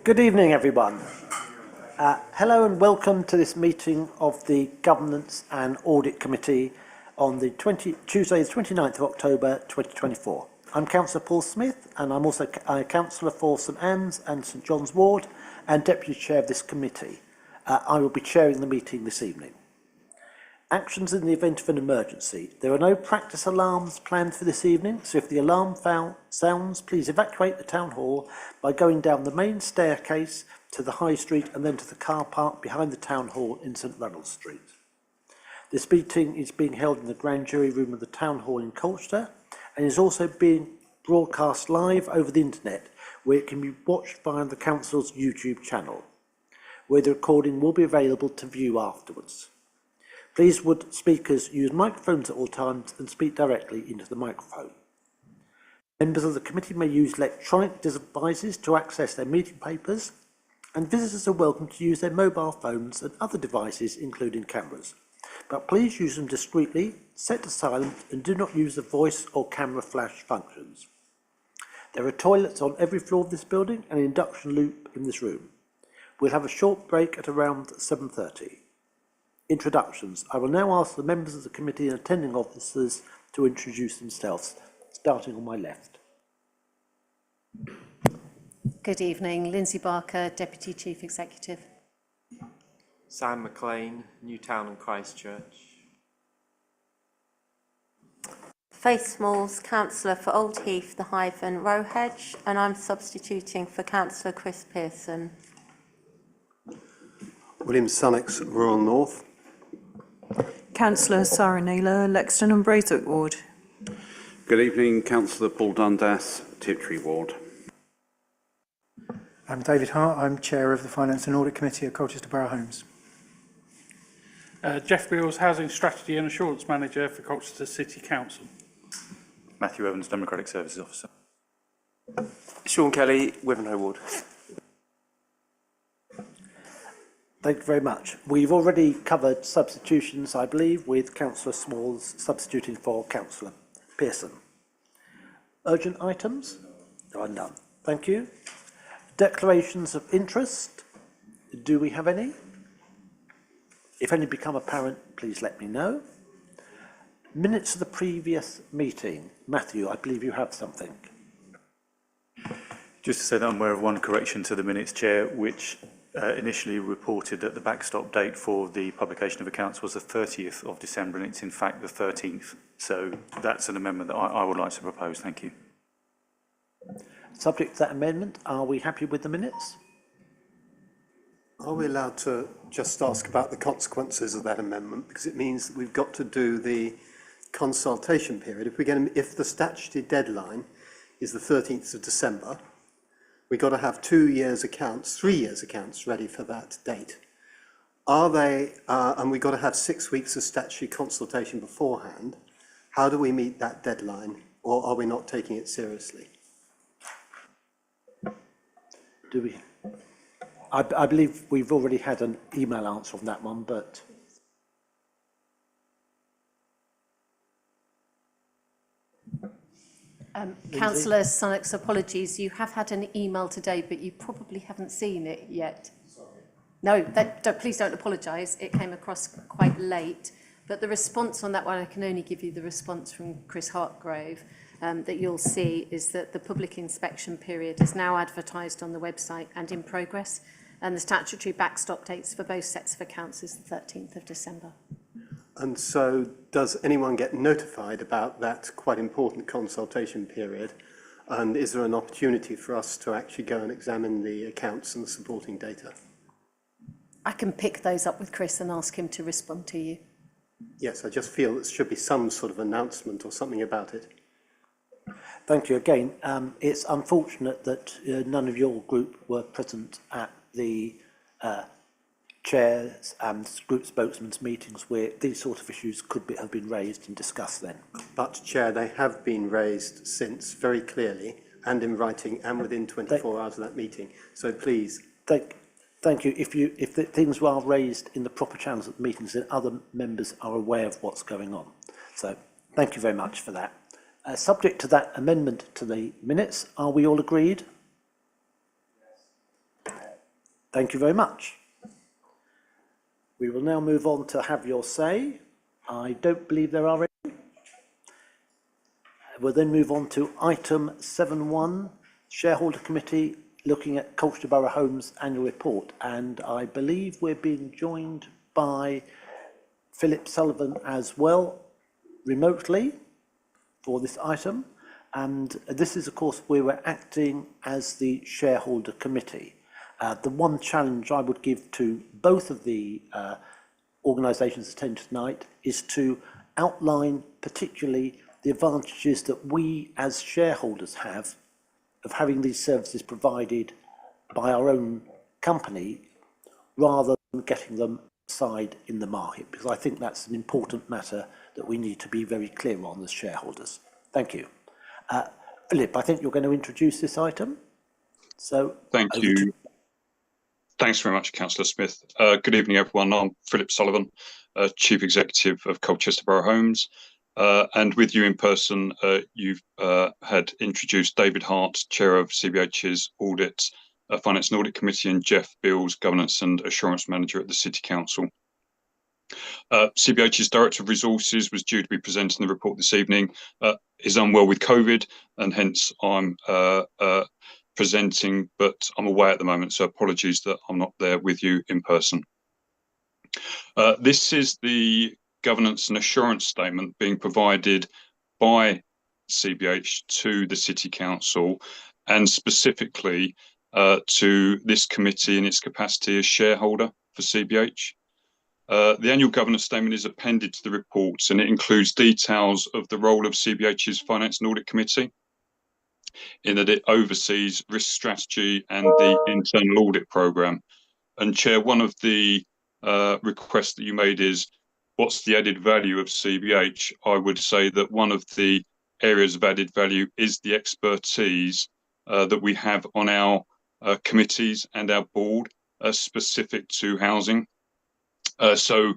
Good evening, everyone. Hello and welcome to this meeting of the Governance and Audit Committee on the Tuesday, the 29th of October 2024. I'm Councillor Paul Smith, and I'm also a Councillor for St Anne's and St John's Ward and Deputy Chair of this committee. I will be chairing the meeting this evening. Actions in the event of an emergency. There are no practice alarms planned for this evening, so if the alarm sounds, please evacuate the Town Hall by going down the main staircase to the High Street and then to the car park behind the Town Hall in St Runnels Street. This meeting is being held in the Grand Jury Room of the Town Hall in Colchester and is also being broadcast live over the internet, where it can be watched via the Council's YouTube channel, where the recording will be available to view afterwards. Please would speakers use microphones at all times and speak directly into the microphone. Members of the committee may use electronic devices to access their meeting papers, and visitors are welcome to use their mobile phones and other devices, including cameras. But please use them discreetly, set to silent, and do not use the voice or camera flash functions. There are toilets on every floor of this building and an induction loop in this room. We'll have a short break at around 7:30. Introductions. I will now ask the members of the committee and attending officers to introduce themselves, starting on my left. Good evening, Lindsay Barker, Deputy Chief Executive. Sam McLean, Newtown and Christchurch. Faith Smalls, Councillor for Old Heath, the Hive and Rowhedge, and I'm substituting for Councillor Chris Pearson. William Sunnox, Rural North. Councillor Sarah Naylor, Lexton and Braithwaite Ward. Good evening, Councillor Paul Dundas, Tiptree Ward. I'm David Hart, I'm Chair of the Finance and Audit Committee of Colchester Borough Homes. Jeff Beals, Housing Strategy and Assurance Manager for Colchester City Council. Matthew Evans, Democratic Services Officer. Sean Kelly, Wivenhoe Ward. Thank you very much. We've already covered substitutions, I believe, with Councillor Smalls substituting for Councillor Pearson. Urgent items? There are none. Thank you. Declarations of interest. Do we have any? If any become apparent, please let me know. Minutes of the previous meeting. Matthew, I believe you have something. Just to say that I'm aware of one correction to the minutes, Chair, which initially reported that the backstop date for the publication of accounts was the 30th of December, and it's in fact the 13th. So that's an amendment that I would like to propose. Thank you. Subject to that amendment, are we happy with the minutes? Are we allowed to just ask about the consequences of that amendment? Because it means that we've got to do the consultation period. If the statutory deadline is the 13th of December, we've got to have 3 years accounts ready for that date. Are they, and we've got to have 6 weeks of statutory consultation beforehand. How do we meet that deadline, or are we not taking it seriously? Do we? I believe we've already had an email answer on that one, but Councillor Sunnox, apologies, you have had an email today, but you probably haven't seen it yet. Sorry. No, please don't apologise. It came across quite late. But the response on that one, I can only give you the response from Chris Hartgrove, that you'll see is that the public inspection period is now advertised on the website and in progress, and the statutory backstop dates for both sets of accounts is the 13th of December. And so does anyone get notified about that quite important consultation period? And is there an opportunity for us to actually go and examine the accounts and the supporting data? I can pick those up with Chris and ask him to respond to you. Yes, I just feel there should be some sort of announcement or something about it. thank you again. It's unfortunate that none of your group were present at the chairs and group spokesmen's meetings where these sort of issues could have been raised and discussed then. But, Chair, they have been raised since very clearly and in writing and within 24 hours of that meeting. So please. Thank you. If the things are raised in the proper channels at the meetings, then other members are aware of what's going on. So thank you very much for that. Subject to that amendment to the minutes, are we all agreed? Thank you very much. We will now move on to have your say. I don't believe there are any. We'll then move on to item 7.1, Shareholder Committee looking at Colchester Borough Homes Annual Report. And I believe we're being joined by Philip Sullivan as well, remotely, for this item. And this is, of course, where we're acting as the Shareholder Committee. The one challenge I would give to both of the organisations attending tonight is to outline particularly the advantages that we as shareholders have of having these services provided by our own company rather than getting them outside in the market, because I think that's an important matter that we need to be very clear on as shareholders. Thank you. Philip, I think you're going to introduce this item. So thank you. Thanks very much, Councillor Smith. Good evening, everyone. I'm Philip Sullivan, Chief Executive of Colchester Borough Homes. And with you in person, you've had introduced David Hart, Chair of CBH's Audit, Finance and Audit Committee, and Jeff Beals, Governance and Assurance Manager at the City Council. CBH's Director of Resources was due to be presenting the report this evening, is unwell with COVID, and hence I'm presenting, but I'm away at the moment, so apologies that I'm not there with you in person. This is the governance and assurance statement being provided by CBH to the City Council, and specifically to this committee in its capacity as shareholder for CBH. The annual governance statement is appended to the reports, and it includes details of the role of CBH's Finance and Audit Committee, in that it oversees risk strategy and the internal audit programme. And Chair, one of the requests that you made is, what's the added value of CBH? I would say that one of the areas of added value is the expertise that we have on our committees and our board specific to housing. So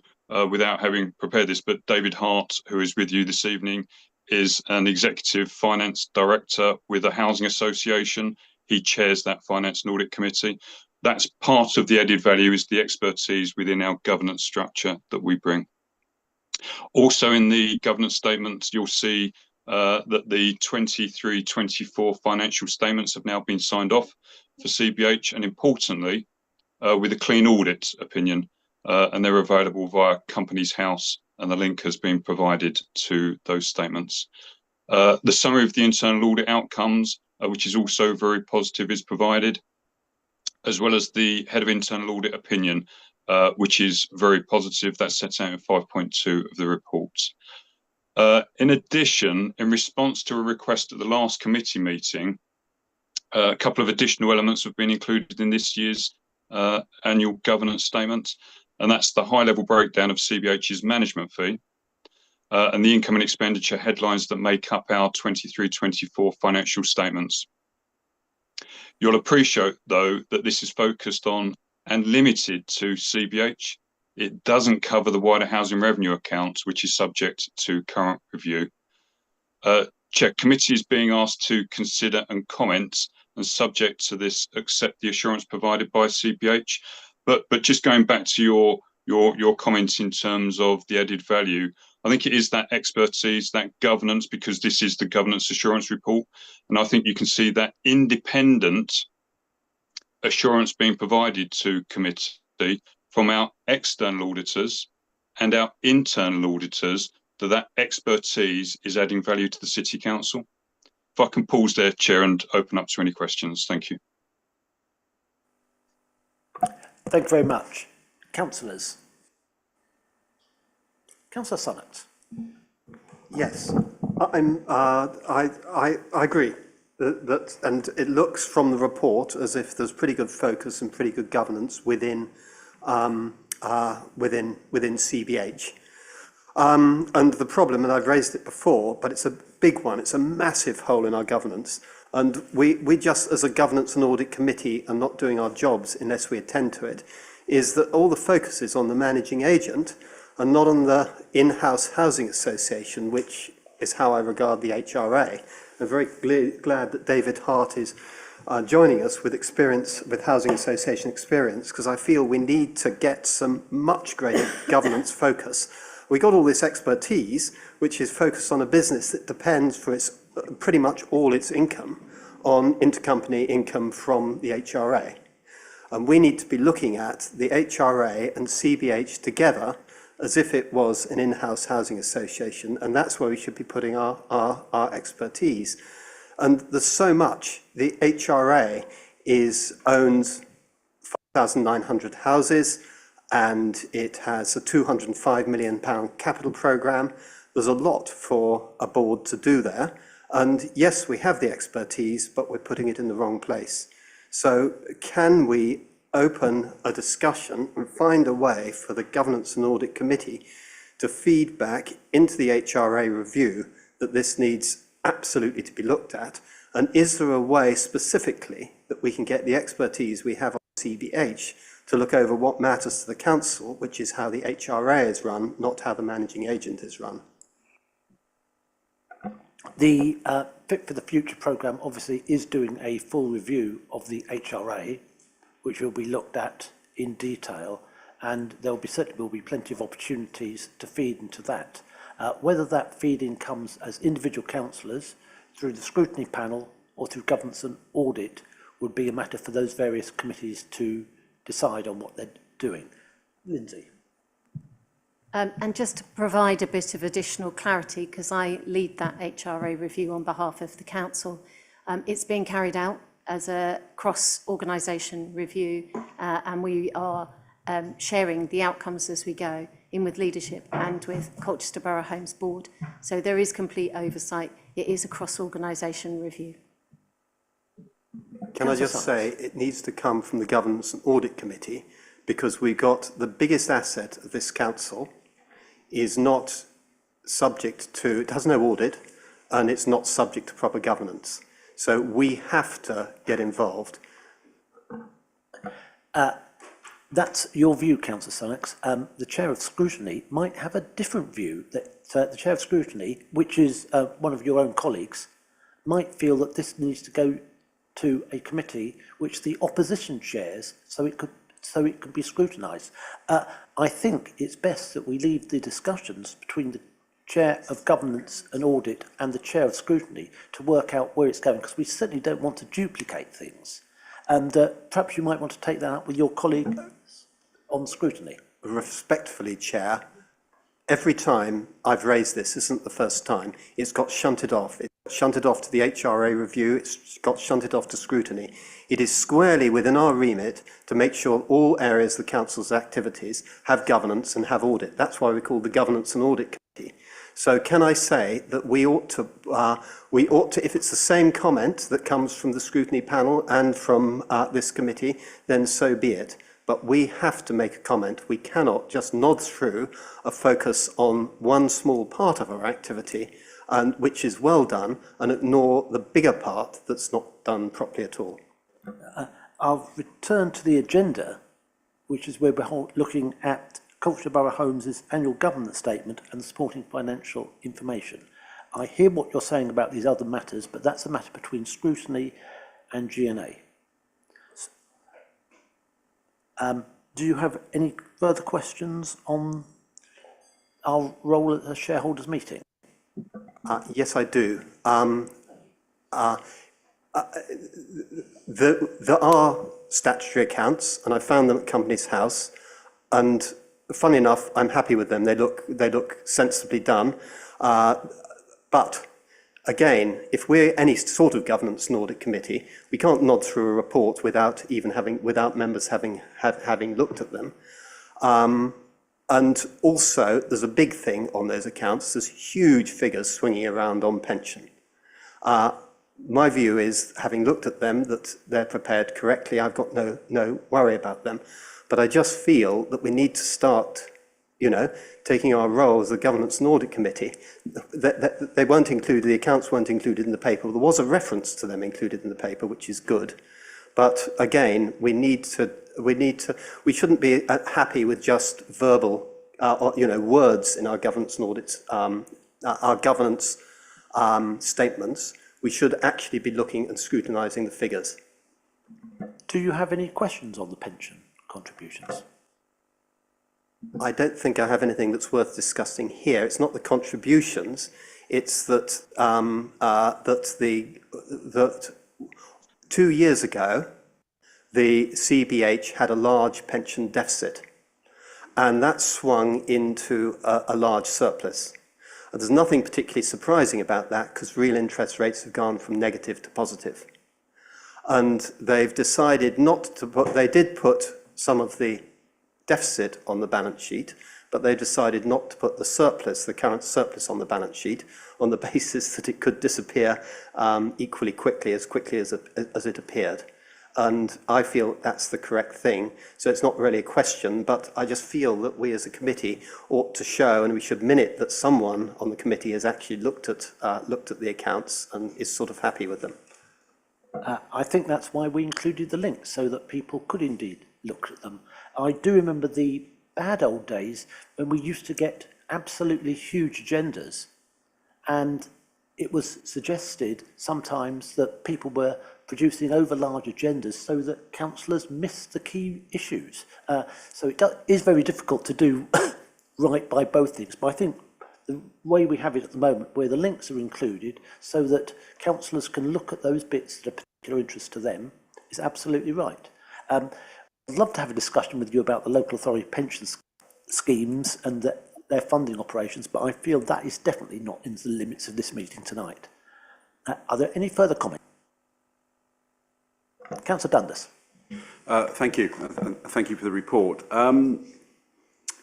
without having prepared this, but David Hart, who is with you this evening, is an Executive Finance Director with a housing association. He chairs that Finance and Audit Committee. That's part of the added value, is the expertise within our governance structure that we bring. Also in the governance statement, you'll see that the 23-24 financial statements have now been signed off for CBH, and importantly, with a clean audit opinion, and they're available via Companies House, and the link has been provided to those statements. The summary of the internal audit outcomes, which is also very positive, is provided, as well as the Head of Internal Audit opinion, which is very positive. That's set out in 5.2 of the report. In addition, in response to a request at the last committee meeting, a couple of additional elements have been included in this year's annual governance statement, and that's the high-level breakdown of CBH's management fee and the income and expenditure headlines that make up our 23-24 financial statements. You'll appreciate, though, that this is focused on and limited to CBH. It doesn't cover the wider housing revenue account, which is subject to current review. Chair, committee is being asked to consider and comment, and subject to this, accept the assurance provided by CBH. But just going back to your comments in terms of the added value, I think it is that expertise, that governance, because this is the governance assurance report, and I think you can see that independent assurance being provided to committee from our external auditors and our internal auditors, that expertise is adding value to the City Council. If I can pause there, Chair, and open up to any questions. Thank you. Thank you very much. Councillors. Councillor Sonnett. Yes, I agree that, and it looks from the report as if there's pretty good focus and pretty good governance within CBH. And the problem, and I've raised it before, but it's a big one. It's a massive hole in our governance. And we just, as a governance and audit committee, are not doing our jobs unless we attend to it, is that all the focus is on the managing agent and not on the in-house housing association, which is how I regard the HRA. I'm very glad that David Hart is joining us with experience, with housing association experience, because I feel we need to get some much greater governance focus. We got all this expertise, which is focused on a business that depends for its pretty much all its income on intercompany income from the HRA. And we need to be looking at the HRA and CBH together as if it was an in-house housing association, and that's where we should be putting our expertise. And there's so much. The HRA owns 5,900 houses, and it has a £205 million capital programme. There's a lot for a board to do there. And yes, we have the expertise, but we're putting it in the wrong place. So can we open a discussion and find a way for the Governance and Audit Committee to feed back into the HRA review that this needs absolutely to be looked at? And is there a way specifically that we can get the expertise we have on CBH to look over what matters to the council, which is how the HRA is run, not how the managing agent is run? The Fit for the Future programme obviously is doing a full review of the HRA, which will be looked at in detail, and there will certainly be plenty of opportunities to feed into that. Whether that feed-in comes as individual councillors, through the scrutiny panel, or through governance and audit, would be a matter for those various committees to decide on what they're doing. Lindsay. And just to provide a bit of additional clarity, because I lead that HRA review on behalf of the council, it's being carried out as a cross-organisation review, and we are sharing the outcomes as we go in with leadership and with Colchester Borough Homes Board. So there is complete oversight. It is a cross-organisation review. Can I just say, it needs to come from the Governance and Audit Committee, because we've got the biggest asset of this council is not subject to, it has no audit, and it's not subject to proper governance. So we have to get involved. That's your view, Councillor Sunnox. The Chair of Scrutiny might have a different view, that the Chair of Scrutiny, which is one of your own colleagues, might feel that this needs to go to a committee which the opposition chairs, so it could be scrutinised. I think it's best that we leave the discussions between the Chair of Governance and Audit and the Chair of Scrutiny to work out where it's going, because we certainly don't want to duplicate things. And perhaps you might want to take that up with your colleague on scrutiny. Respectfully, Chair, every time I've raised this isn't the first time, it's got shunted off. It's shunted off to the HRA review, it's got shunted off to scrutiny. It is squarely within our remit to make sure all areas of the council's activities have governance and have audit. That's why we call the Governance and Audit Committee. So can I say that we ought to, if it's the same comment that comes from the scrutiny panel and from this committee, then so be it. But we have to make a comment. We cannot just nod through a focus on one small part of our activity, and which is well done, and ignore the bigger part that's not done properly at all. I'll return to the agenda, which is where we're looking at Colchester Borough Homes' annual governance statement and supporting financial information. I hear what you're saying about these other matters, but that's a matter between scrutiny and G&A. Do you have any further questions on our role at a shareholders' meeting? Yes, I do. There are statutory accounts, and I found them at Companies House, and funny enough, I'm happy with them. They look sensibly done. But again, if we're any sort of governance and audit committee, we can't nod through a report without members having looked at them. And also, there's a big thing on those accounts. There's huge figures swinging around on pension. My view is, having looked at them, that they're prepared correctly. I've got no worry about them. But I just feel that we need to start, taking our role as a Governance and Audit Committee. They weren't included, the accounts weren't included in the paper. There was a reference to them included in the paper, which is good. But again, we shouldn't be happy with just verbal, words in our governance and audits, our governance statements. We should actually be looking and scrutinising the figures. Do you have any questions on the pension contributions? I don't think I have anything that's worth discussing here. It's not the contributions. It's that that 2 years ago, the CBH had a large pension deficit, and that swung into a large surplus. And there's nothing particularly surprising about that because real interest rates have gone from negative to positive. And they've decided not to put, they did put some of the deficit on the balance sheet, but they decided not to put the surplus, the current surplus, on the balance sheet on the basis that it could disappear equally quickly as it appeared. And I feel that's the correct thing. So it's not really a question, but I just feel that we as a committee ought to show, and we should minute, that someone on the committee has actually looked at the accounts and is sort of happy with them. I think that's why we included the link, so that people could indeed look at them. I do remember the bad old days when we used to get absolutely huge agendas, and it was suggested sometimes that people were producing over large agendas so that councillors missed the key issues. So it is very difficult to do right by both things, but I think the way we have it at the moment, where the links are included so that councillors can look at those bits that are of particular interest to them, is absolutely right. I'd love to have a discussion with you about the local authority pension schemes and their funding operations, but I feel that is definitely not in the limits of this meeting tonight. Are there any further comments? Councillor Dundas. Thank you. Thank you for the report.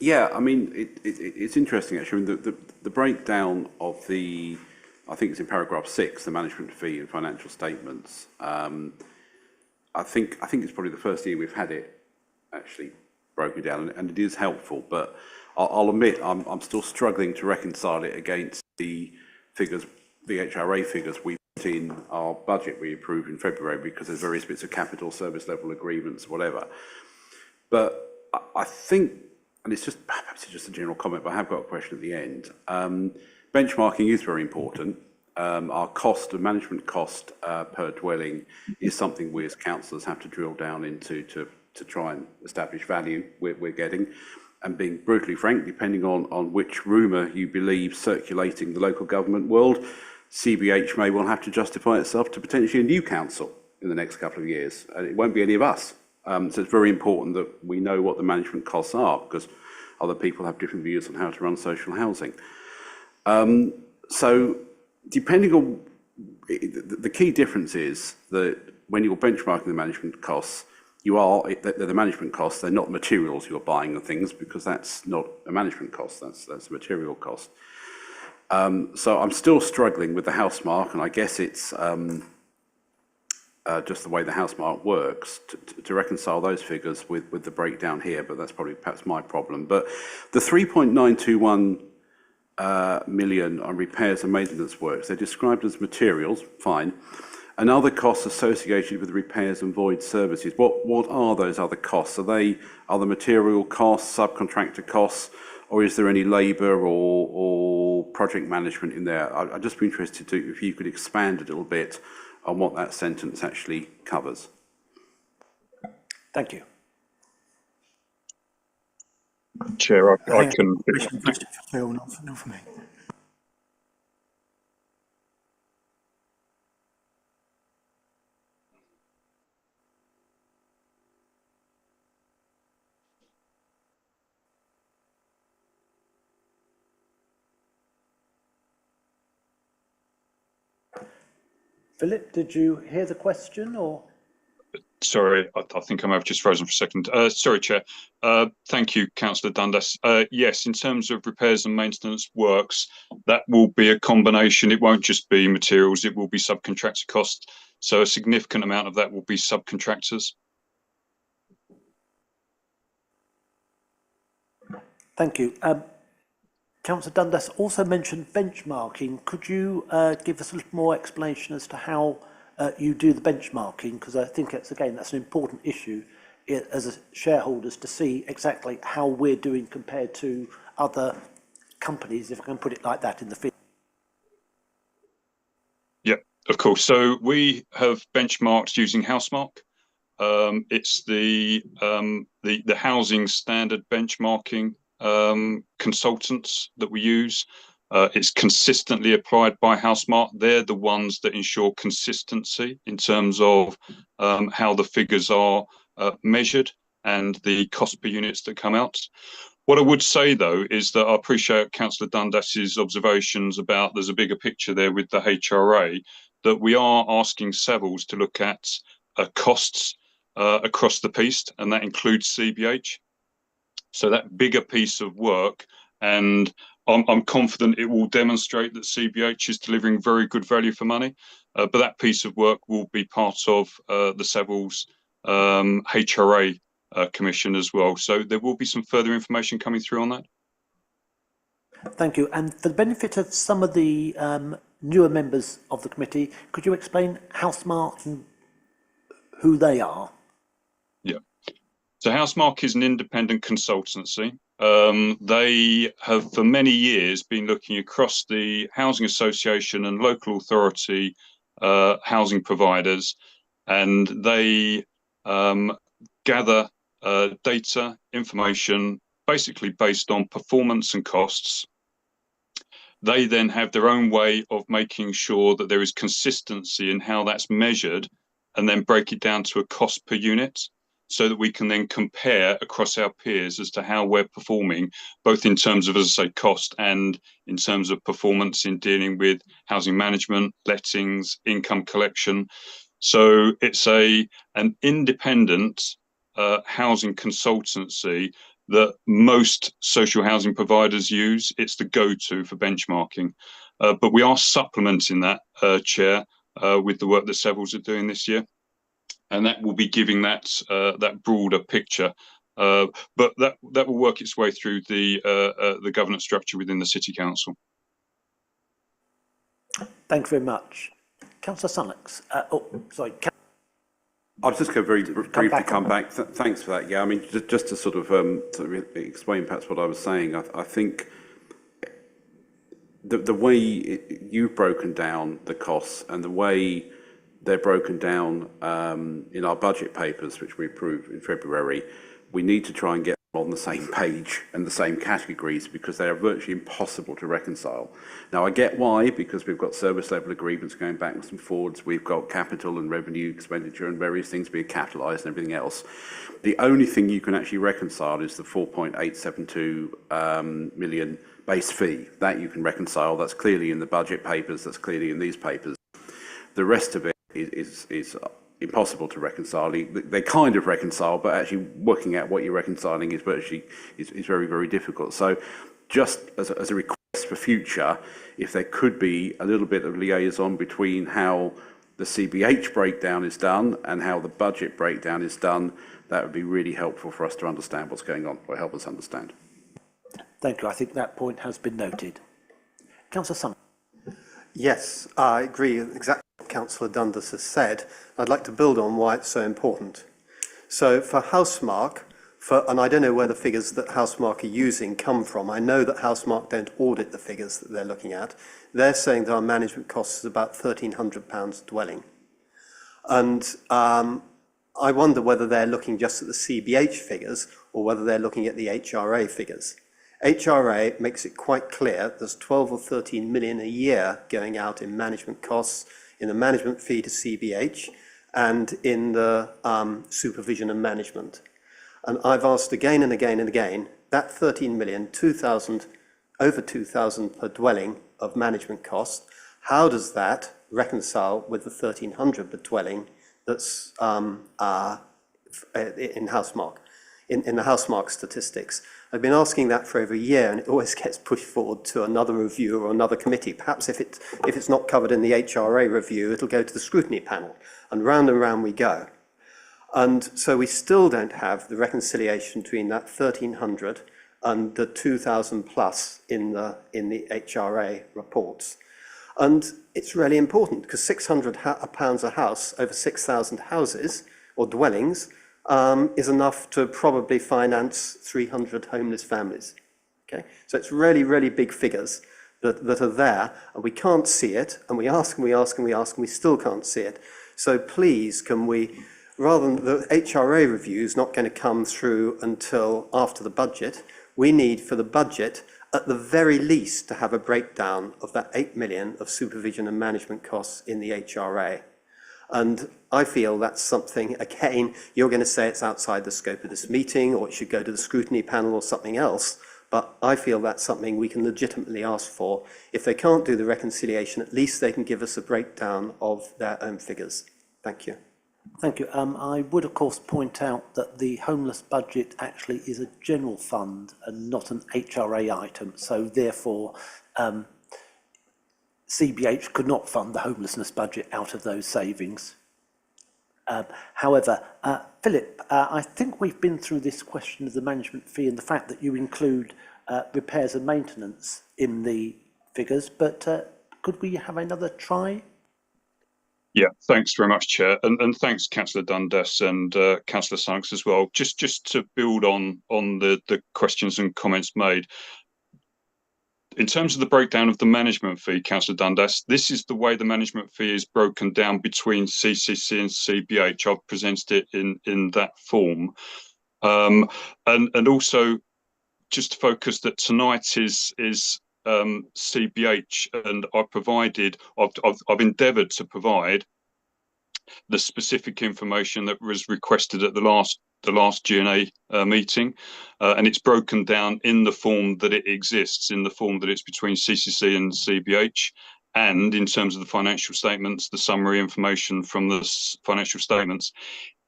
Yeah, I mean, it's interesting actually. I mean, the breakdown of the, I think it's in paragraph 6, the management fee and financial statements. I think it's probably the first year we've had it actually broken down, and it is helpful. But I'll admit I'm still struggling to reconcile it against the figures, the HRA figures we put in our budget we approved in February, because there's various bits of capital, service level agreements, whatever. But I think, and it's just perhaps it's just a general comment, but I have got a question at the end. Benchmarking is very important. Our cost, the management cost per dwelling, is something we as councillors have to drill down into to try and establish value we're getting. And being brutally frank, depending on which rumour you believe circulating the local government world, CBH may well have to justify itself to potentially a new council in the next couple of years. And it won't be any of us. So it's very important that we know what the management costs are, because other people have different views on how to run social housing. So depending on, the key difference is that when you're benchmarking the management costs, they're the management costs, they're not materials you're buying and things, because that's not a management cost, that's a material cost. So I'm still struggling with the house mark, and I guess it's just the way the house mark works to reconcile those figures with the breakdown here, but that's probably perhaps my problem. But the 3.921 million on repairs and maintenance works, they're described as materials, fine, and other costs associated with repairs and void services. What are those other costs? Are they other material costs, subcontractor costs, or is there any labour or project management in there? I'd just be interested if you could expand a little bit on what that sentence actually covers. Thank you. Chair, I can. Question for Phil, not for me. Philip, did you hear the question, or? Sorry, I think I may have just frozen for a second. Sorry, Chair. Thank you, Councillor Dundas. Yes, in terms of repairs and maintenance works, that will be a combination. It won't just be materials, it will be subcontractor costs. So a significant amount of that will be subcontractors. Thank you. Councillor Dundas also mentioned benchmarking. Could you give us a little more explanation as to how you do the benchmarking? Because I think that's an important issue as shareholders to see exactly how we're doing compared to other companies, if I can put it like that, in the field. Yeah, of course. So we have benchmarked using Housemark. It's the housing standard benchmarking consultants that we use. It's consistently applied by Housemarque. They're the ones that ensure consistency in terms of how the figures are measured and the cost per units that come out. What I would say, though, is that I appreciate Councillor Dundas's observations about there's a bigger picture there with the HRA, that we are asking Savills to look at costs across the piece, and that includes CBH. So that bigger piece of work, and I'm confident it will demonstrate that CBH is delivering very good value for money, but that piece of work will be part of the Savills HRA commission as well. So there will be some further information coming through on that. Thank you. And for the benefit of some of the newer members of the committee, could you explain Housemarque and who they are? Yeah. So Housemarque is an independent consultancy. They have for many years been looking across the housing association and local authority housing providers, and they gather data, information, basically based on performance and costs. They then have their own way of making sure that there is consistency in how that's measured, and then break it down to a cost per unit, so that we can then compare across our peers as to how we're performing, both in terms of, as I say, cost and in terms of performance in dealing with housing management, lettings, income collection. So it's an independent housing consultancy that most social housing providers use. It's the go-to for benchmarking. But we are supplementing that, Chair, with the work that Savills are doing this year. And that will be giving that broader picture. But that will work its way through the governance structure within the City Council. Thank you very much. Councillor Sunnox. I'll just go very briefly come back. Thanks for that. Yeah, I mean, just to sort of explain perhaps what I was saying, I think the way you've broken down the costs and the way they're broken down in our budget papers, which we approved in February, we need to try and get on the same page and the same categories, because they are virtually impossible to reconcile. Now, I get why, because we've got service level agreements going backwards and forwards, we've got capital and revenue expenditure and various things being capitalised and everything else. The only thing you can actually reconcile is the 4.872 million base fee. That you can reconcile. That's clearly in the budget papers, that's clearly in these papers. The rest of it is impossible to reconcile. They kind of reconcile, but actually working out what you're reconciling is virtually is very, very difficult. So just as a request for future, if there could be a little bit of liaison between how the CBH breakdown is done and how the budget breakdown is done, that would be really helpful for us to understand what's going on, or help us understand. Thank you. I think that point has been noted. Councillor Sun. Yes, I agree exactly what Councillor Dundas has said. I'd like to build on why it's so important. So for Housemarque, and I don't know where the figures that Housemarque are using come from. I know that Housemarque don't audit the figures that they're looking at. They're saying that our management cost is about £1,300 a dwelling. And I wonder whether they're looking just at the CBH figures or whether they're looking at the HRA figures. HRA makes it quite clear there's 12 or 13 million a year going out in management costs, in the management fee to CBH, and in the supervision and management. And I've asked again and again and again, that 13 million, 2,000, over 2,000 per dwelling of management costs, how does that reconcile with the 1,300 per dwelling that's in Housemarque, in the Housemarque statistics? I've been asking that for over a year, and it always gets pushed forward to another review or another committee. Perhaps if it's not covered in the HRA review, it'll go to the scrutiny panel, and round we go. And so we still don't have the reconciliation between that 1,300 and the 2,000 plus in the HRA reports. And it's really important, because £600 a house over 6,000 houses or dwellings is enough to probably finance 300 homeless families. Okay, so it's really, really big figures that are there, and we can't see it, and we ask and we ask and we ask, and we still can't see it. So please, can we rather than the HRA review is not going to come through until after the budget, we need for the budget at the very least to have a breakdown of that 8 million of supervision and management costs in the HRA. And I feel that's something, again, you're going to say it's outside the scope of this meeting, or it should go to the scrutiny panel or something else, but I feel that's something we can legitimately ask for. If they can't do the reconciliation, at least they can give us a breakdown of their own figures. Thank you. Thank you. I would, of course, point out that the homeless budget actually is a general fund and not an HRA item. So therefore, CBH could not fund the homelessness budget out of those savings. However, Philip, I think we've been through this question of the management fee and the fact that you include repairs and maintenance in the figures, but could we have another try? Yeah, thanks very much, Chair, and thanks, Councillor Dundas and Councillor Sunks as well. Just to build on the questions and comments made. In terms of the breakdown of the management fee, Councillor Dundas, this is the way the management fee is broken down between CCC and CBH. I've presented it in that form, and also just to focus that tonight is CBH, and I've endeavoured to provide the specific information that was requested at the last GNA meeting, and it's broken down in the form that it exists, in the form that it's between CCC and CBH, and in terms of the financial statements, the summary information from the financial statements,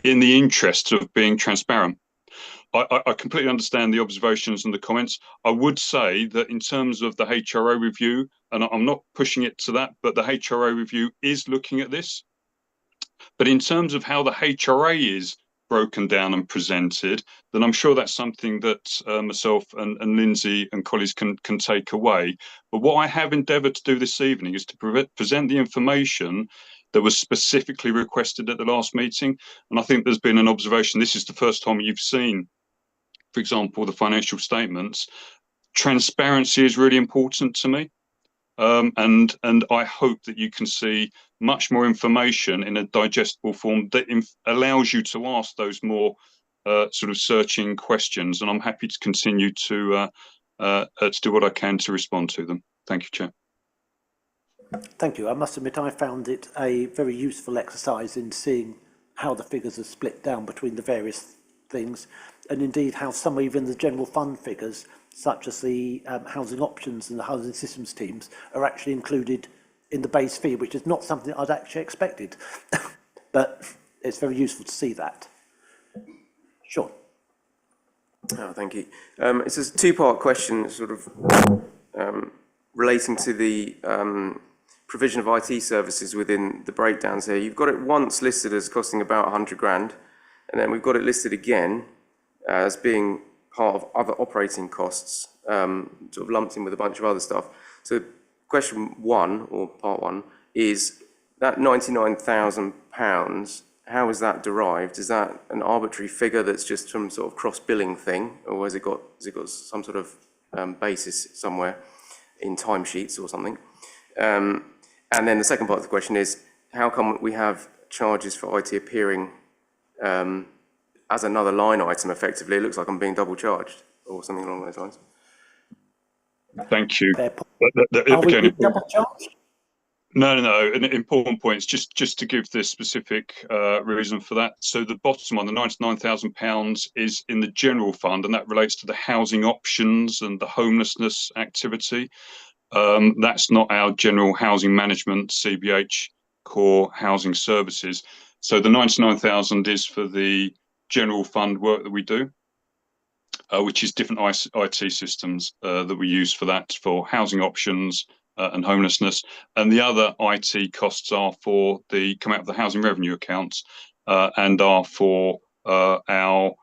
in the interest of being transparent. I completely understand the observations and the comments. I would say that in terms of the HRO review, and I'm not pushing it to that, but the HRO review is looking at this. But in terms of how the HRA is broken down and presented, then I'm sure that's something that myself and Lindsay and colleagues can take away. But what I have endeavoured to do this evening is to present the information that was specifically requested at the last meeting. And I think there's been an observation, this is the first time you've seen, for example, the financial statements. Transparency is really important to me. And I hope that you can see much more information in a digestible form that allows you to ask those more sort of searching questions. And I'm happy to continue to do what I can to respond to them. Thank you, Chair. Thank you. I must admit I found it a very useful exercise in seeing how the figures are split down between the various things, and indeed how some even the general fund figures, such as the housing options and the housing systems teams, are actually included in the base fee, which is not something I'd actually expected. But it's very useful to see that. Sure. Oh, thank you. It's a two-part question, sort of relating to the provision of IT services within the breakdowns here. You've got it once listed as costing about 100 grand, and then we've got it listed again as being part of other operating costs, sort of lumped in with a bunch of other stuff. So question one, or part one, is that £99,000, how is that derived? Is that an arbitrary figure that's just some sort of cross-billing thing, or has it got some sort of basis somewhere in timesheets or something? And then the second part of the question is, how come we have charges for IT appearing as another line item effectively? It looks like I'm being double charged or something along those lines. Thank you. Are we being double charged? No. An important point is just to give the specific reason for that. So the bottom one, the £99,000, is in the general fund, and that relates to the housing options and the homelessness activity. That's not our general housing management, CBH core housing services. So the 99,000 is for the general fund work that we do, which is different IT systems that we use for that, for housing options and homelessness. And the other IT costs are for come out of the housing revenue accounts and are for our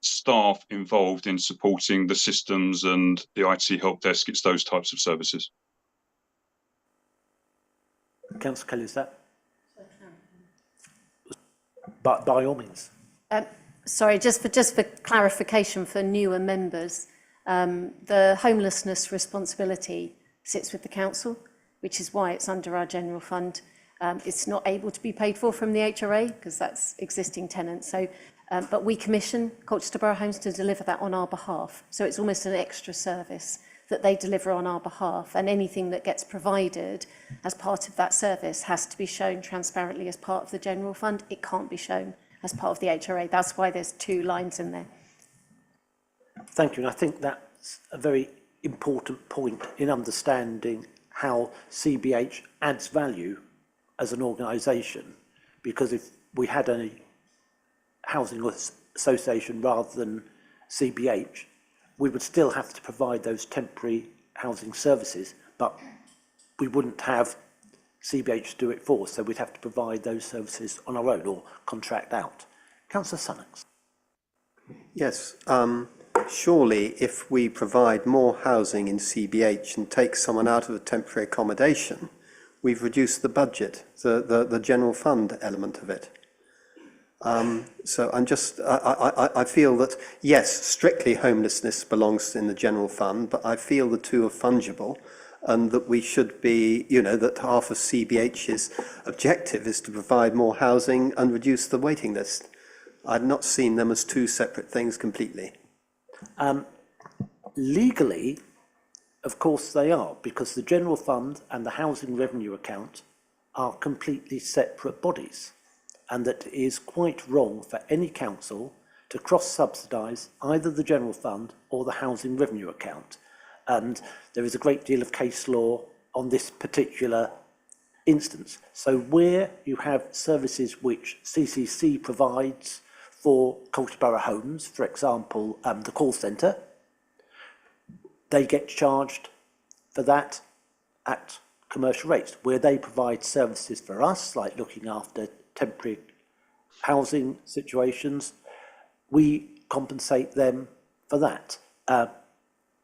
staff involved in supporting the systems and the IT help desk. It's those types of services. Councillor Kelly, is that? But by all means. Sorry, just for clarification for newer members, the homelessness responsibility sits with the council, which is why it's under our general fund. It's not able to be paid for from the HRA because that's existing tenants. So, but we commission Colchester Borough Homes to deliver that on our behalf. So it's almost an extra service that they deliver on our behalf, and anything that gets provided as part of that service has to be shown transparently as part of the general fund. It can't be shown as part of the HRA. That's why there's 2 lines in there. Thank you, and I think that's a very important point in understanding how CBH adds value as an organisation, because if we had a housing association rather than CBH, we would still have to provide those temporary housing services, but we wouldn't have CBH do it for us, so we'd have to provide those services on our own or contract out. Councillor Sunnox. Yes, surely if we provide more housing in CBH and take someone out of the temporary accommodation, we've reduced the budget, the general fund element of it. So I feel that, yes, strictly homelessness belongs in the general fund, but I feel the 2 are fungible, and that we should be, that half of CBH's objective is to provide more housing and reduce the waiting list. I've not seen them as 2 separate things completely. Legally, of course they are, because the general fund and the housing revenue account are completely separate bodies, and that it is quite wrong for any council to cross-subsidise either the general fund or the housing revenue account. And there is a great deal of case law on this particular instance. So where you have services which CCC provides for Colchester Borough Homes, for example, the call centre, they get charged for that at commercial rates. Where they provide services for us, like looking after temporary housing situations, we compensate them for that.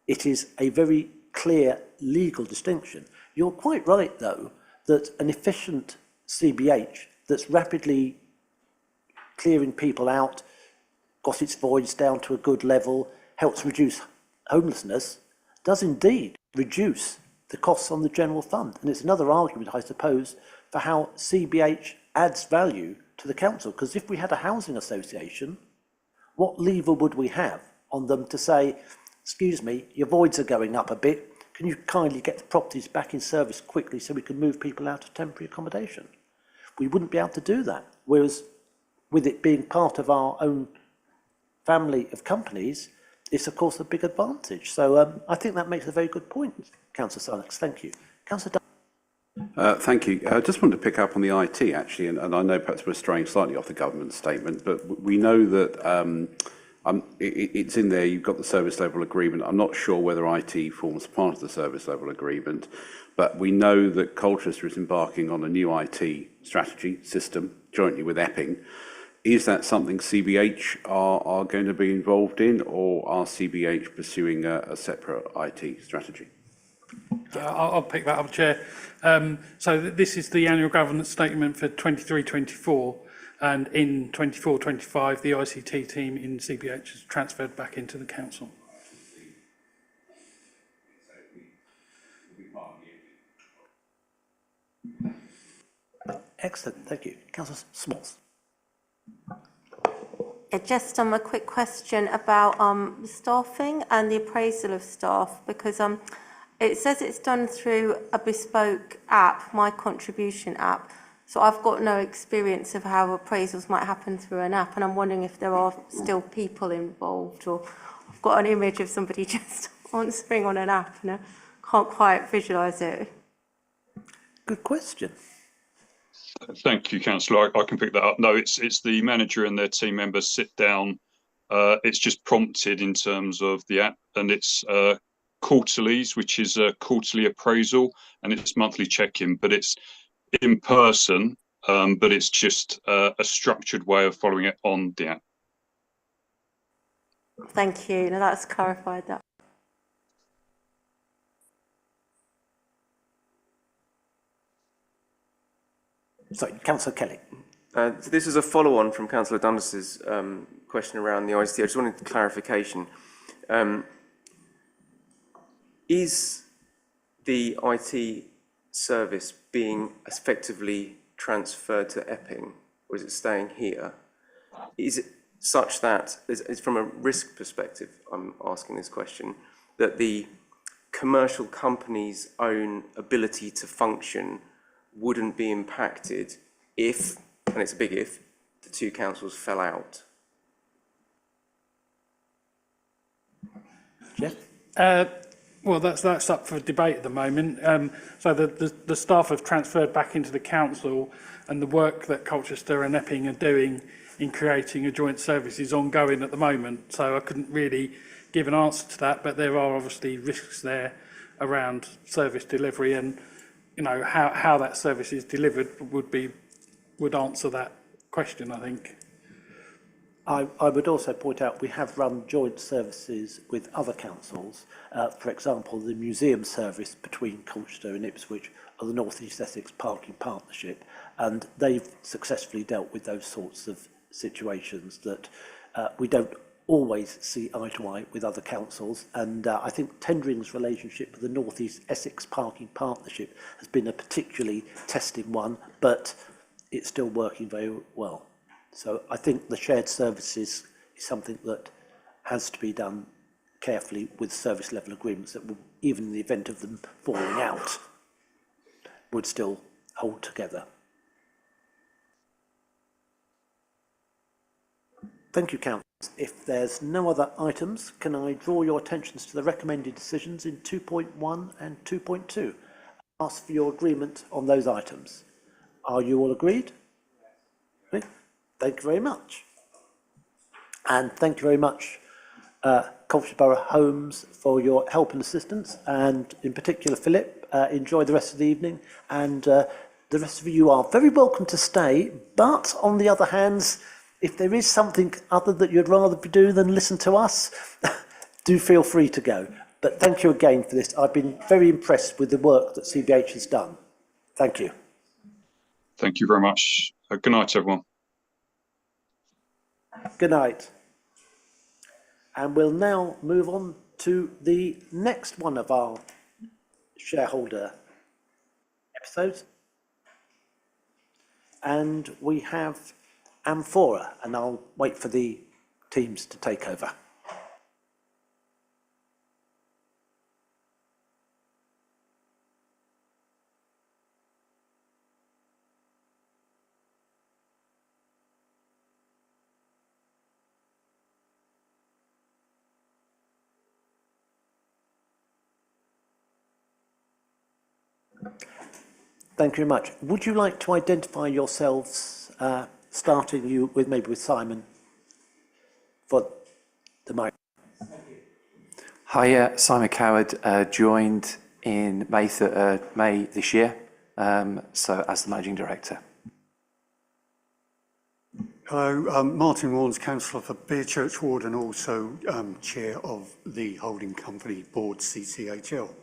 It is a very clear legal distinction. You're quite right, though, that an efficient CBH that's rapidly clearing people out, got its voids down to a good level, helps reduce homelessness, does indeed reduce the costs on the general fund. And it's another argument, I suppose, for how CBH adds value to the council. Because if we had a housing association, what lever would we have on them to say, excuse me, your voids are going up a bit, can you kindly get the properties back in service quickly so we can move people out of temporary accommodation? We wouldn't be able to do that. Whereas with it being part of our own family of companies, it's of course a big advantage. So I think that makes a very good point, Councillor Sunnox. Thank you. Councillor Thank you. I just wanted to pick up on the IT actually, and I know perhaps we're straying slightly off the government statement, but we know that it's in there, you've got the service level agreement. I'm not sure whether IT forms part of the service level agreement, but we know that Colchester is embarking on a new IT strategy system jointly with Epping. Is that something CBH are going to be involved in, or are CBH pursuing a separate IT strategy? I'll pick that up, Chair. So this is the annual governance statement for 23-24, and in 24-25, the ICT team in CBH has transferred back into the council. Excellent, thank you. Councillor Smalls. Just a quick question about staffing and the appraisal of staff, because it says it's done through a bespoke app, My Contribution app. So I've got no experience of how appraisals might happen through an app, and I'm wondering if there are still people involved, or I've got an image of somebody just answering on an app and I can't quite visualise it. Good question. Thank you, Councillor. I can pick that up. No, it's the manager and their team members sit down. It's just prompted in terms of the app, and it's quarterlies, which is a quarterly appraisal, and it's monthly check-in, but it's in person, but it's just a structured way of following it on the app. Thank you. Now that's clarified that. Sorry, Councillor Kelly. So this is a follow-on from Councillor Dundas's question around the ICT. I just wanted clarification. Is the IT service being effectively transferred to Epping, or is it staying here? Is it such that, it's from a risk perspective, I'm asking this question, that the commercial company's own ability to function wouldn't be impacted if, and it's a big if, the two councils fell out? Jeff? Well, that's up for debate at the moment. So the staff have transferred back into the council, and the work that Colchester and Epping are doing in creating a joint service is ongoing at the moment. So I couldn't really give an answer to that, but there are obviously risks there around service delivery, and how that service is delivered would answer that question, I think. I would also point out we have run joint services with other councils. For example, the museum service between Colchester and Ipswich or the North East Essex Parking Partnership, and they've successfully dealt with those sorts of situations that we don't always see eye to eye with other councils. And I think Tendering's relationship with the North East Essex Parking Partnership has been a particularly testing one, but it's still working very well. So I think the shared services is something that has to be done carefully with service level agreements that will, even in the event of them falling out, would still hold together. Thank you, Councillors. If there's no other items, can I draw your attentions to the recommended decisions in 2.1 and 2.2? Ask for your agreement on those items. Are you all agreed? Yes. Thank you very much. And thank you very much, Colchester Borough Homes, for your help and assistance, and in particular Philip. Enjoy the rest of the evening, and the rest of you are very welcome to stay, but on the other hand, if there is something other that you'd rather do than listen to us, do feel free to go. But thank you again for this. I've been very impressed with the work that CBH has done. Thank you. Thank you very much. Good night, everyone. Good night. And we'll now move on to the next one of our shareholder episodes. And we have Amphora, and I'll wait for the teams to take over. Thank you very much. Would you like to identify yourselves, starting you with maybe with Simon for the mic? Hi, Simon Coward, joined in May this year, so as the Managing Director. Hello, Martin Warnes, Councillor for Beerchurch Ward and also Chair of the Holding Company Board, CCHL.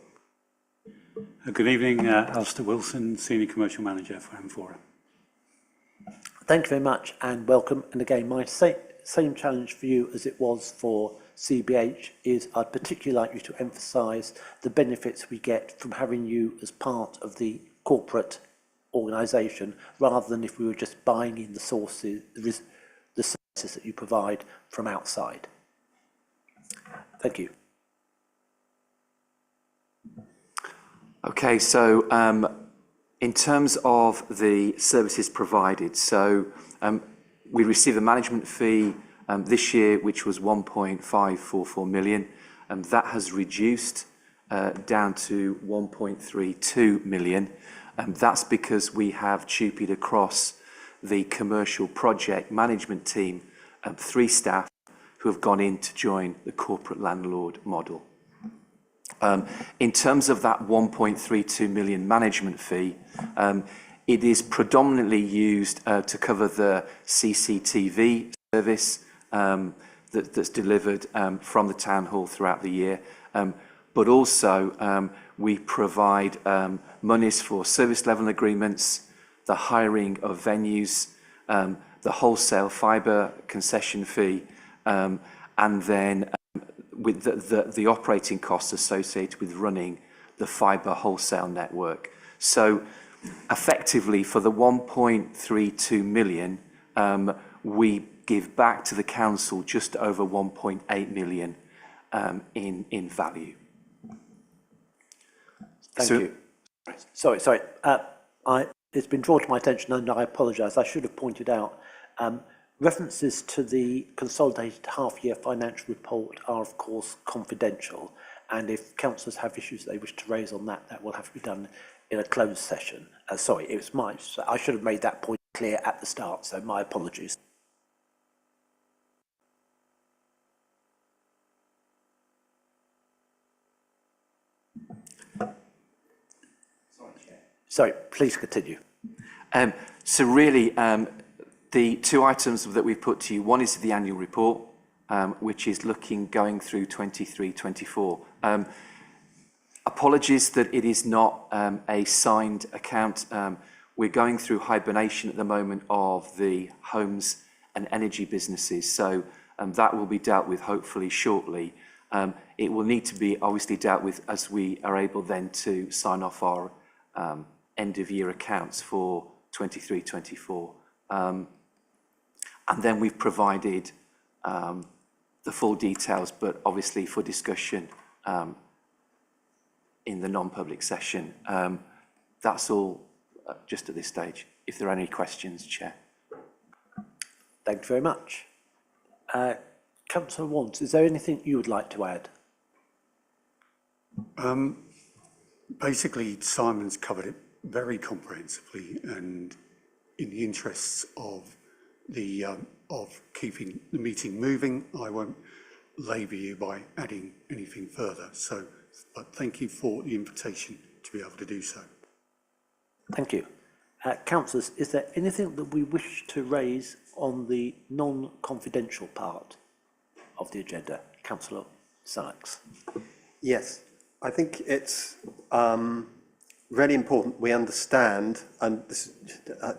Good evening, Alistair Wilson, Senior Commercial Manager for Amphora. Thank you very much and welcome. And again, my same challenge for you as it was for CBH is I'd particularly like you to emphasise the benefits we get from having you as part of the corporate organisation, rather than if we were just buying in the sources, the services that you provide from outside. Thank you. Okay, so in terms of the services provided, so we received a management fee this year, which was 1.544 million, and that has reduced down to 1.32 million. That's because we have tupied across the commercial project management team 3 staff who have gone in to join the corporate landlord model. In terms of that 1.32 million management fee, it is predominantly used to cover the CCTV service that's delivered from the town hall throughout the year, but also we provide monies for service level agreements, the hiring of venues, the wholesale fibre concession fee, and then with the operating costs associated with running the fibre wholesale network. So effectively for the 1.32 million, we give back to the council just over 1.8 million in value. Thank you. Sorry. It's been drawn to my attention, and I apologise. I should have pointed out references to the consolidated half-year financial report are, of course, confidential. And if councillors have issues they wish to raise on that, that will have to be done in a closed session. Sorry, it was I should have made that point clear at the start, so my apologies. Sorry, please continue. So really, the two items that we've put to you, one is the annual report, which is going through 23-24. Apologies that it is not a signed account. We're going through hibernation at the moment of the homes and energy businesses, so that will be dealt with hopefully shortly. It will need to be obviously dealt with as we are able then to sign off our end of year accounts for 23-24. And then we've provided the full details, but obviously for discussion in the non-public session. That's all just at this stage. If there are any questions, Chair. Thank you very much. Councillor Wants, is there anything you would like to add? Basically, Simon's covered it very comprehensively, and in the interests of keeping the meeting moving, I won't labour you by adding anything further. But thank you for the invitation to be able to do so. Thank you. Councillors, is there anything that we wish to raise on the non-confidential part of the agenda? Councillor Sykes. Yes, I think it's really important we understand, and this,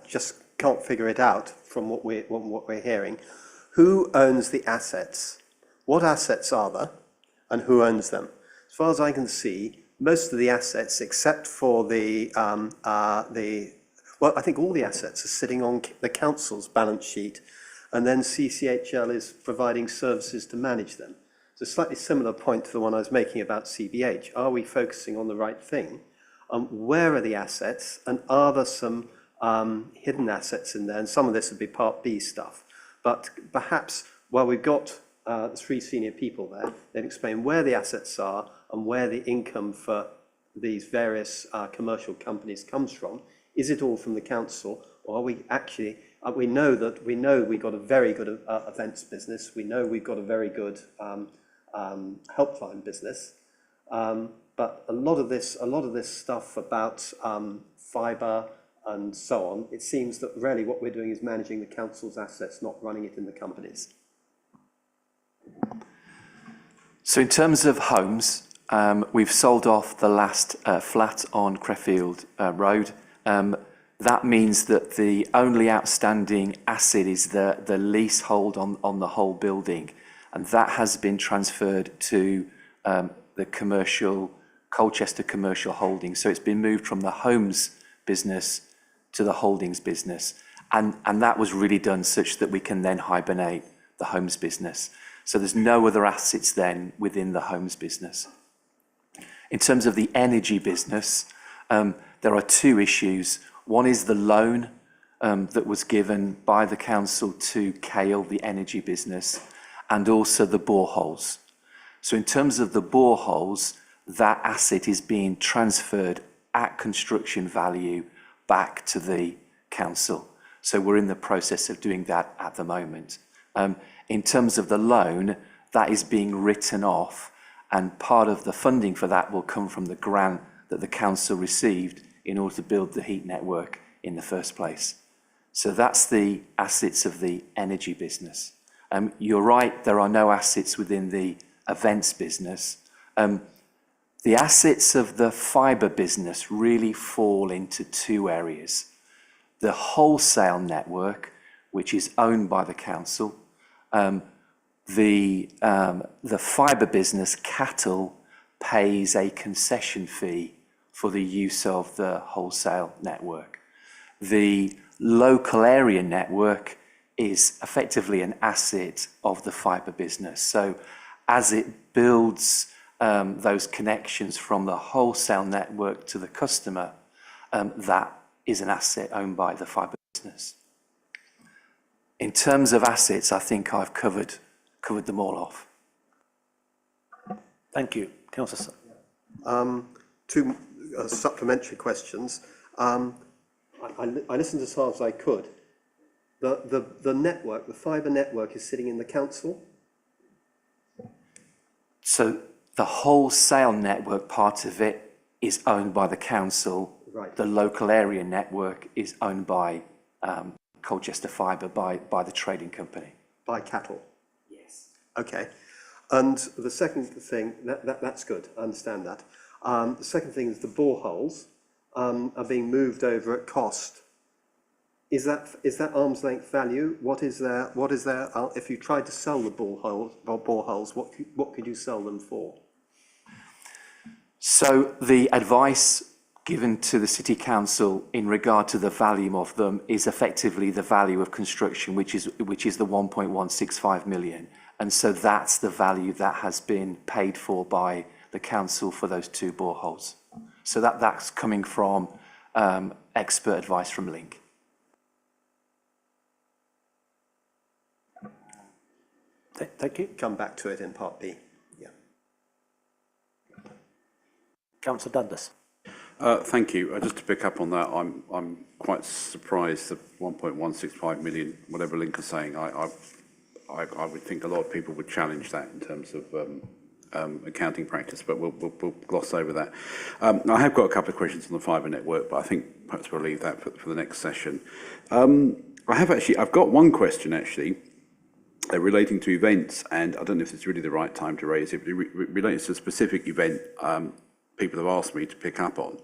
just can't figure it out from what we're hearing, who owns the assets, what assets are there, and who owns them. As far as I can see, most of the assets, except for well, I think all the assets are sitting on the council's balance sheet, and then CCHL is providing services to manage them. It's a slightly similar point to the one I was making about CBH. Are we focusing on the right thing? Where are the assets, and are there some hidden assets in there? And some of this would be Part B stuff. But perhaps while we've got the three senior people there, they'd explain where the assets are and where the income for these various commercial companies comes from. Is it all from the council, or are we actually, we know we've got a very good events business, we know we've got a very good helpline business, but a lot of this stuff about fibre and so on, it seems that really what we're doing is managing the council's assets, not running it in the companies. So in terms of homes, we've sold off the last flat on Creffield Road. That means that the only outstanding asset is the leasehold on the whole building, and that has been transferred to the Colchester Commercial Holdings. So it's been moved from the homes business to the holdings business, and that was really done such that we can then hibernate the homes business. So there's no other assets then within the homes business. In terms of the energy business, there are two issues. One is the loan that was given by the council to Kale, the energy business, and also the boreholes. So in terms of the boreholes, that asset is being transferred at construction value back to the council. So we're in the process of doing that at the moment. In terms of the loan, that is being written off, and part of the funding for that will come from the grant that the council received in order to build the heat network in the first place. So that's the assets of the energy business. You're right, there are no assets within the events business. The assets of the fibre business really fall into two areas. The wholesale network, which is owned by the council. The fibre business, Cattle, pays a concession fee for the use of the wholesale network. The local area network is effectively an asset of the fibre business. So as it builds those connections from the wholesale network to the customer, that is an asset owned by the fibre business. In terms of assets, I think I've covered them all off. Thank you. Councillor. Two supplementary questions. I listened as far as I could. The network, the fibre network, is sitting in the council? So the wholesale network part of it is owned by the council. Right. The local area network is owned by Colchester Fibre, by the trading company. By cattle? Yes. Okay. And the second thing, that's good, I understand that. The second thing is the boreholes are being moved over at cost. Is that arm's length value? What is there, if you tried to sell the boreholes, what could you sell them for? So the advice given to the City Council in regard to the value of them is effectively the value of construction, which is the 1.165 million. And so that's the value that has been paid for by the council for those two boreholes. So that's coming from expert advice from Link. Thank you. Come back to it in part B. Yeah. Councillor Dundas. Thank you. Just to pick up on that, I'm quite surprised that 1.165 million, whatever Link is saying, I would think a lot of people would challenge that in terms of accounting practice, but we'll gloss over that. I have got a couple of questions on the fibre network, but I think perhaps we'll leave that for the next session. I've got one question actually relating to events, and I don't know if it's really the right time to raise it, but it relates to a specific event people have asked me to pick up on.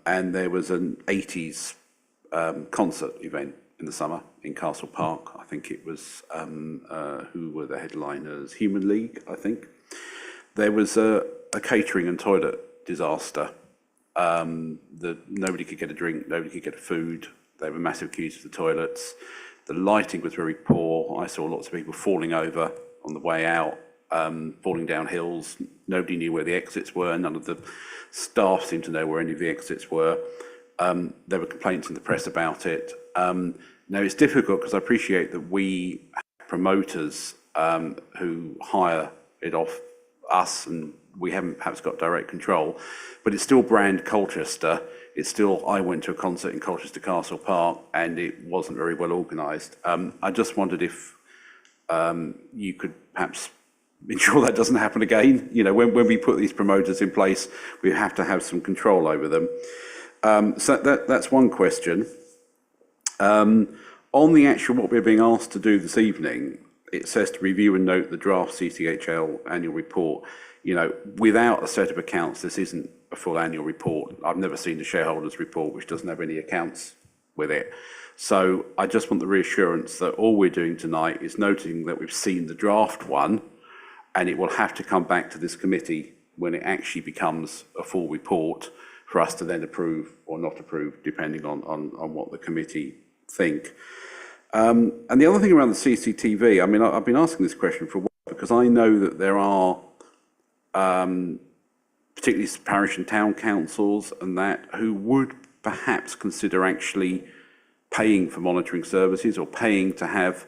And there was an 80s concert event in the summer in Castle Park. I think it was, who were the headliners? Human League, I think. There was a catering and toilet disaster. Nobody could get a drink, nobody could get food. There were massive queues for the toilets. The lighting was very poor. I saw lots of people falling over on the way out, falling down hills. Nobody knew where the exits were. None of the staff seemed to know where any of the exits were. There were complaints in the press about it. Now, it's difficult because I appreciate that we have promoters who hire it off us, and we haven't perhaps got direct control, but it's still brand Colchester. It's still, I went to a concert in Colchester Castle Park and it wasn't very well organised. I just wondered if you could perhaps ensure that doesn't happen again. You know, when we put these promoters in place, we have to have some control over them. So that's one question. On the actual, what we're being asked to do this evening, it says to review and note the draft CCHL annual report. You know, without a set of accounts, this isn't a full annual report. I've never seen a shareholders report which doesn't have any accounts with it. So I just want the reassurance that all we're doing tonight is noting that we've seen the draft one, and it will have to come back to this committee when it actually becomes a full report for us to then approve or not approve, depending on what the committee think. And the other thing around the CCTV, I mean, I've been asking this question for a while because I know that there are particularly parish and town councils and that who would perhaps consider actually paying for monitoring services or paying to have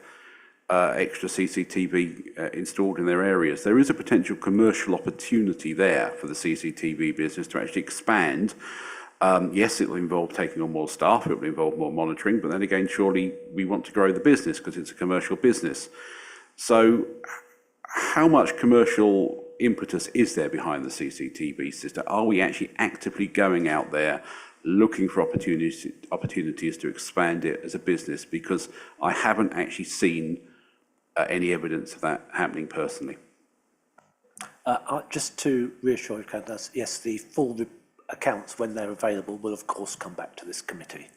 extra CCTV installed in their areas. There is a potential commercial opportunity there for the CCTV business to actually expand. Yes, it will involve taking on more staff, it will involve more monitoring, but then again, surely we want to grow the business because it's a commercial business. So how much commercial impetus is there behind the CCTV system? Are we actually actively going out there looking for opportunities to expand it as a business? Because I haven't actually seen any evidence of that happening personally. Just to reassure you, Candace, yes, the full accounts, when they're available, will of course come back to this committee.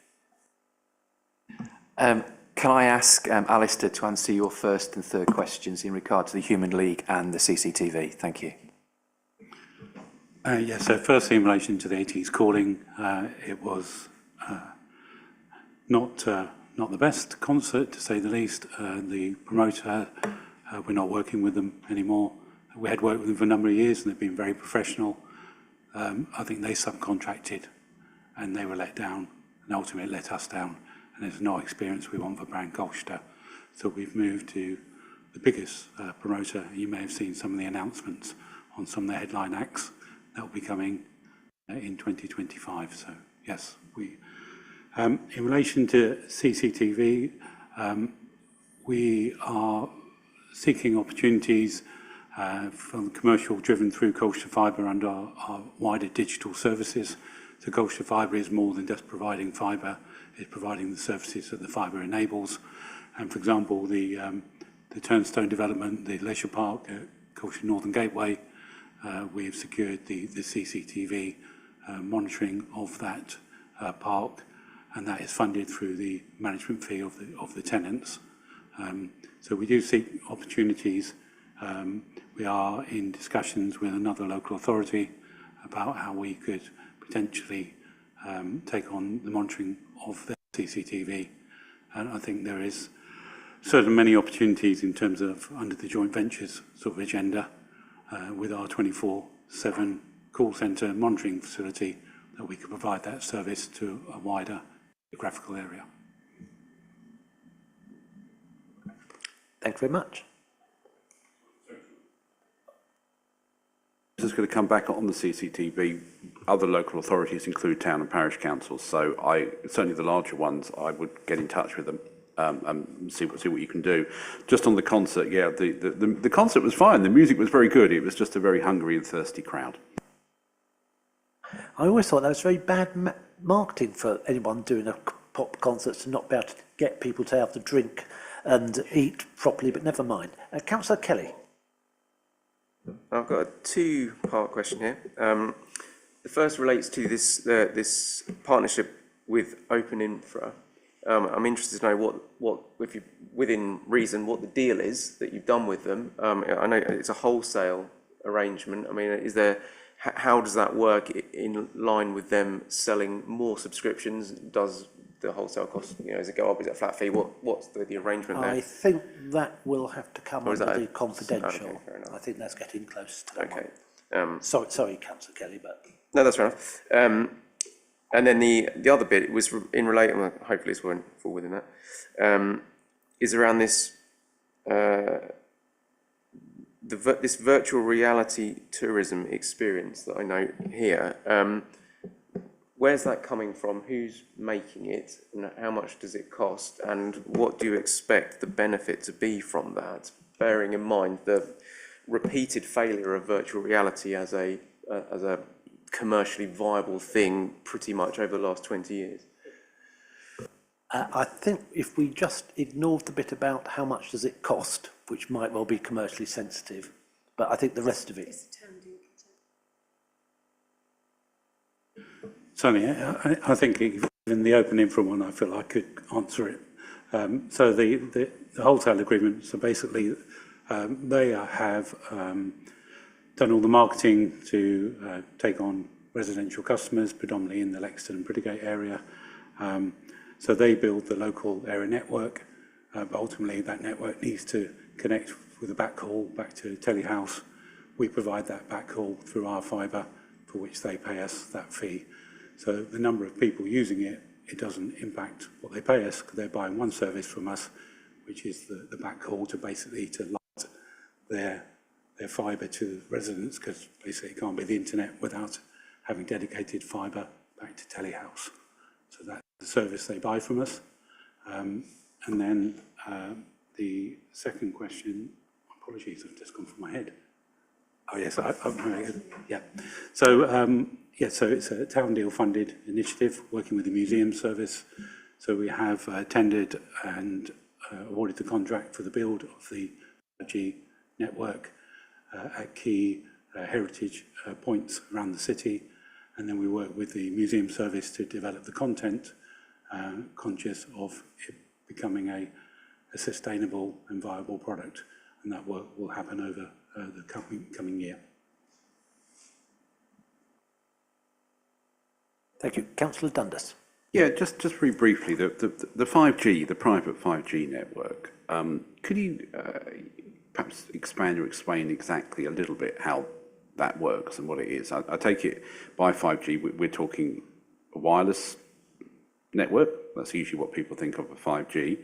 Can I ask Alistair to answer your first and third questions in regard to the Human League and the CCTV? Thank you. Yes, so firstly, in relation to the 80s calling, it was not the best concert, to say the least. The promoter, we're not working with them anymore. We had worked with them for a number of years, and they've been very professional. I think they subcontracted, and they were let down, and ultimately let us down. And there's no experience we want for Brand Colchester. So we've moved to the biggest promoter. You may have seen some of the announcements on some of the headline acts that will be coming in 2025. So yes, we. In relation to CCTV, we are seeking opportunities from commercial driven through Colchester Fibre under our wider digital services. So Colchester Fibre is more than just providing fibre, it's providing the services that the fibre enables. And for example, the Turnstone development, the leisure park at Colchester Northern Gateway, we have secured the CCTV monitoring of that park, and that is funded through the management fee of the tenants. So we do seek opportunities. We are in discussions with another local authority about how we could potentially take on the monitoring of the CCTV. And I think there is certainly many opportunities in terms of under the joint ventures sort of agenda with our 24/7 call centre monitoring facility, that we could provide that service to a wider geographical area. Thank you very much. I'm just going to come back on the CCTV. Other local authorities include town and parish councils, so certainly the larger ones, I would get in touch with them and see what you can do. Just on the concert, yeah, the concert was fine. The music was very good. It was just a very hungry and thirsty crowd. I always thought that was very bad marketing for anyone doing a pop concert to not be able to get people to have to drink and eat properly, but never mind. Councillor Kelly. I've got a two-part question here. The first relates to this partnership with Open Infra. I'm interested to know what if you, within reason, what the deal is that you've done with them. I know it's a wholesale arrangement. I mean, how does that work in line with them selling more subscriptions? Does the wholesale cost, does it go up? Is it a flat fee? What's the arrangement there? I think that will have to come under the confidential. Okay, fair enough. I think that's getting close to that. Okay. One. Sorry, Councillor Kelly, but No, that's fair enough. And then the other bit was in relation, well, hopefully this won't fall within that, is around this this virtual reality tourism experience that I know here. Where's that coming from? Who's making it? And how much does it cost? And what do you expect the benefit to be from that? Bearing in mind the repeated failure of virtual reality as a commercially viable thing pretty much over the last 20 years. I think if we just ignored the bit about how much does it cost, which might well be commercially sensitive, but I think the rest of it. Certainly, I think even the Open Infra one, I feel I could answer it. So the wholesale agreement, so basically they have done all the marketing to take on residential customers, predominantly in the Lexington and Bridgegate area. So they build the local area network, but ultimately that network needs to connect with a backhaul back to Telehouse. We provide that backhaul through our fibre, for which they pay us that fee. So the number of people using it, it doesn't impact what they pay us, because they're buying one service from us, which is the backhaul to basically to light their fibre to residents, because basically it can't be the internet without having dedicated fibre back to Telehouse. So that's the service they buy from us. And then the second question, apologies, I've just gone from my head. Oh yes, yeah. So so it's a town deal funded initiative working with the museum service. So we have tendered and awarded the contract for the build of the 5G network at key heritage points around the city, and then we work with the museum service to develop the content, conscious of it becoming a sustainable and viable product, and that work will happen over the coming year. Thank you. Councillor Dundas. Yeah, just very briefly, the 5G, the private 5G network, could you perhaps expand or explain exactly a little bit how that works and what it is? I take it by 5G, we're talking a wireless network. That's usually what people think of as 5G.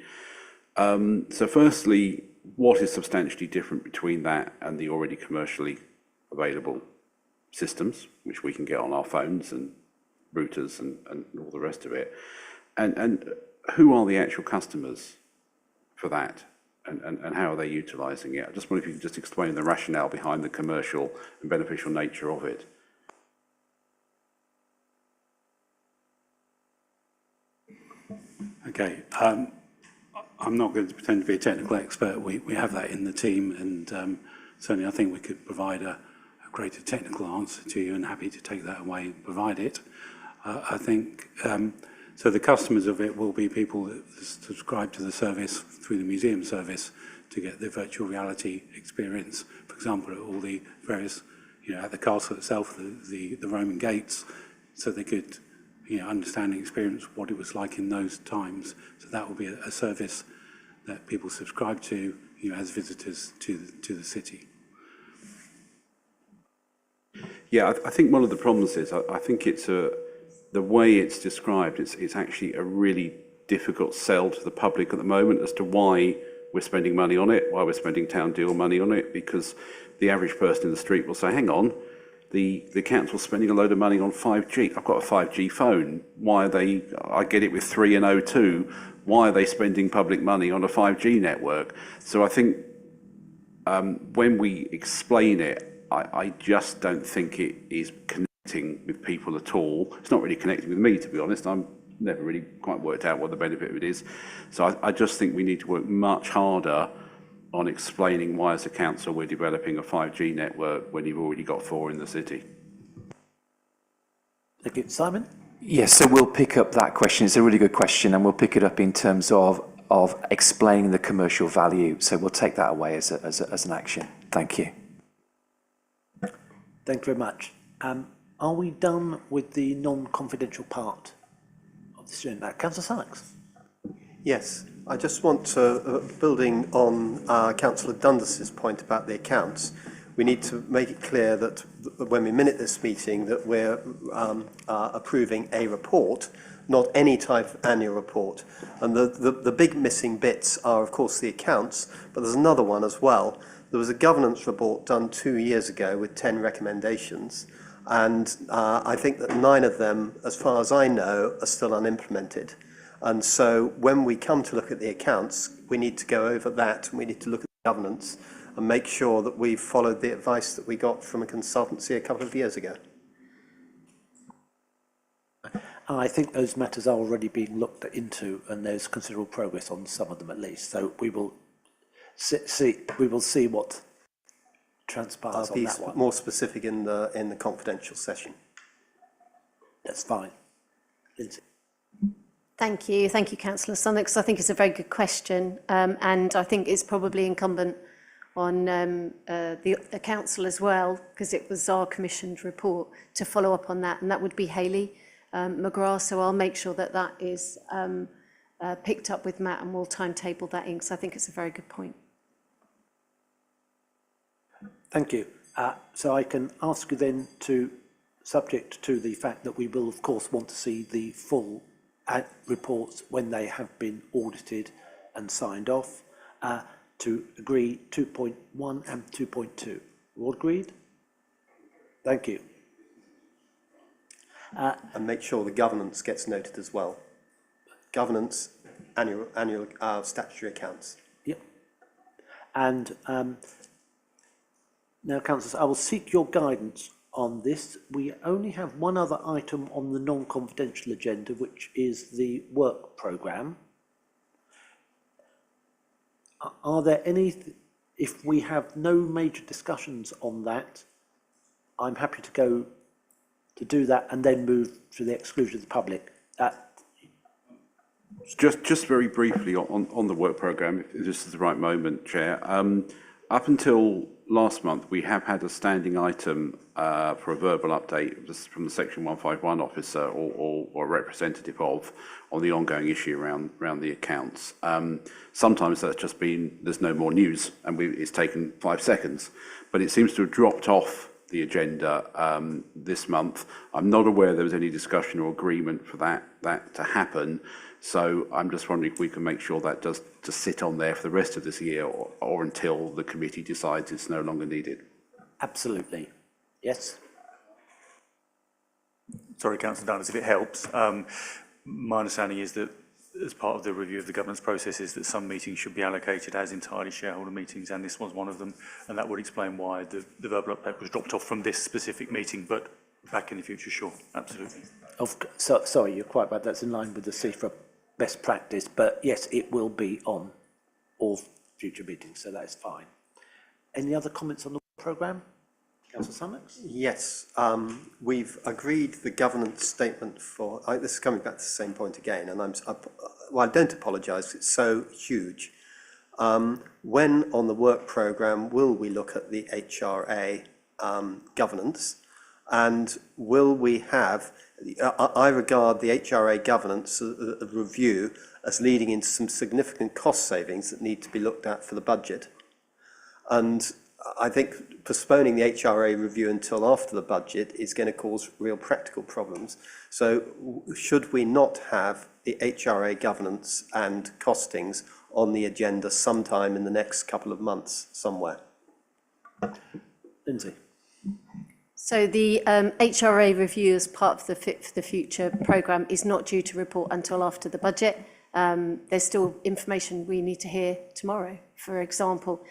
So firstly, what is substantially different between that and the already commercially available systems, which we can get on our phones and routers and all the rest of it? And who are the actual customers for that? And how are they utilising it? I just wonder if you could just explain the rationale behind the commercial and beneficial nature of it. Okay, I'm not going to pretend to be a technical expert. We have that in the team, and certainly I think we could provide a greater technical answer to you, and happy to take that away and provide it. I think, so the customers of it will be people that subscribe to the service through the museum service to get the virtual reality experience. For example, at all the various, at the castle itself, the Roman gates, so they could, understand and experience what it was like in those times. So that will be a service that people subscribe to, as visitors to the city. Yeah, I think one of the problems is, I think it's the way it's described, it's actually a really difficult sell to the public at the moment as to why we're spending money on it, why we're spending town deal money on it, because the average person in the street will say, hang on, the council's spending a load of money on 5G. I've got a 5G phone. Why are they, I get it with 3 and O2, why are they spending public money on a 5G network? So I think when we explain it, I just don't think it is connecting with people at all. It's not really connecting with me, to be honest. I'm never really quite worked out what the benefit of it is. So I just think we need to work much harder on explaining why as a council we're developing a 5G network when you've already got 4 in the city. Thank you. Simon? Yes, so we'll pick up that question. It's a really good question, and we'll pick it up in terms of explaining the commercial value. So we'll take that away as an action. Thank you. Thank you very much. Are we done with the non-confidential part of this agenda? Councillor Sykes? Yes, I just want to, building on Councillor Dundas's point about the accounts, we need to make it clear that when we minute this meeting that we're approving a report, not any type of annual report. And the big missing bits are, of course, the accounts, but there's another one as well. There was a governance report done 2 years ago with 10 recommendations, and I think that 9 of them, as far as I know, are still unimplemented. And so when we come to look at the accounts, we need to go over that, and we need to look at the governance and make sure that we've followed the advice that we got from a consultancy a couple of years ago. I think those matters are already being looked into, and there's considerable progress on some of them at least. So we will see what transpires on that one. I'll be more specific in the confidential session. That's fine. Lindsay. Thank you, Councillor Sonnet, because I think it's a very good question, and I think it's probably incumbent on the council as well, because it was our commissioned report, to follow up on that, and that would be Hayley McGrath. So I'll make sure that that is picked up with Matt, and we'll timetable that in, because I think it's a very good point. Thank you. So I can ask you then to, subject to the fact that we will of course want to see the full reports when they have been audited and signed off, to agree 2.1 and 2.2. All agreed? Thank you. And make sure the governance gets noted as well. Governance, annual statutory accounts. Yep. And now, councillors, I will seek your guidance on this. We only have one other item on the non-confidential agenda, which is the work programme. Are there any, if we have no major discussions on that, I'm happy to go to do that and then move to the exclusion of the public. Just very briefly on the work programme, if this is the right moment, Chair. Up until last month, we have had a standing item for a verbal update just from the Section 151 officer or representative of on the ongoing issue around the accounts. Sometimes that's just been, there's no more news, and it's taken 5 seconds, but it seems to have dropped off the agenda this month. I'm not aware there was any discussion or agreement for that to happen. So I'm just wondering if we can make sure that does to sit on there for the rest of this year or until the committee decides it's no longer needed. Absolutely. Yes. Sorry, Councillor Dundas, if it helps. My understanding is that as part of the review of the governance processes that some meetings should be allocated as entirely shareholder meetings, and this was one of them, and that would explain why the verbal update was dropped off from this specific meeting, but back in the future, sure, absolutely. Sorry, you're quite right. That's in line with the CIFRA best practice, but yes, it will be on all future meetings, so that is fine. Any other comments on the programme? Councillor Summers? Yes, we've agreed the governance statement for, this is coming back to the same point again, and I don't apologise, it's so huge. When on the work programme will we look at the HRA governance, and will we have, I regard the HRA governance review as leading into some significant cost savings that need to be looked at for the budget. And I think postponing the HRA review until after the budget is going to cause real practical problems. So should we not have the HRA governance and costings on the agenda sometime in the next couple of months somewhere? Lindsay? So the HRA review as part of the Fit for the Future programme is not due to report until after the budget. There's still information we need to hear tomorrow, for example.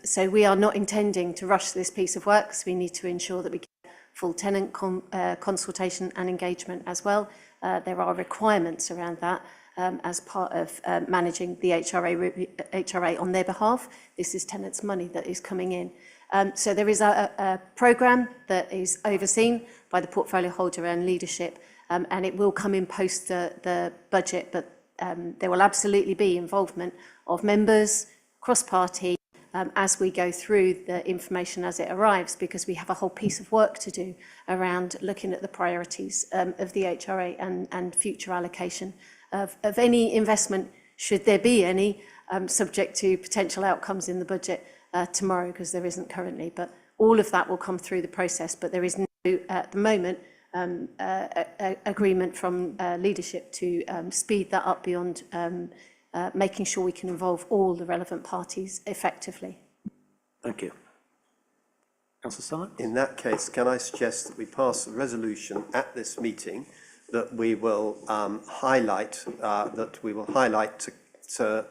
So we are not intending to rush this piece of work, because we need to ensure that we get full tenant consultation and engagement as well. There are requirements around that as part of managing the HRA on their behalf. This is tenants' money that is coming in. So there is a programme that is overseen by the portfolio holder and leadership, and it will come in post the budget, but there will absolutely be involvement of members, cross-party, as we go through the information as it arrives, because we have a whole piece of work to do around looking at the priorities of the HRA and future allocation of any investment, should there be any, subject to potential outcomes in the budget tomorrow, because there isn't currently. But all of that will come through the process, but there is no, at the moment, agreement from leadership to speed that up beyond making sure we can involve all the relevant parties effectively. Thank you. Councillor Sykes? In that case, can I suggest that we pass a resolution at this meeting that we will highlight to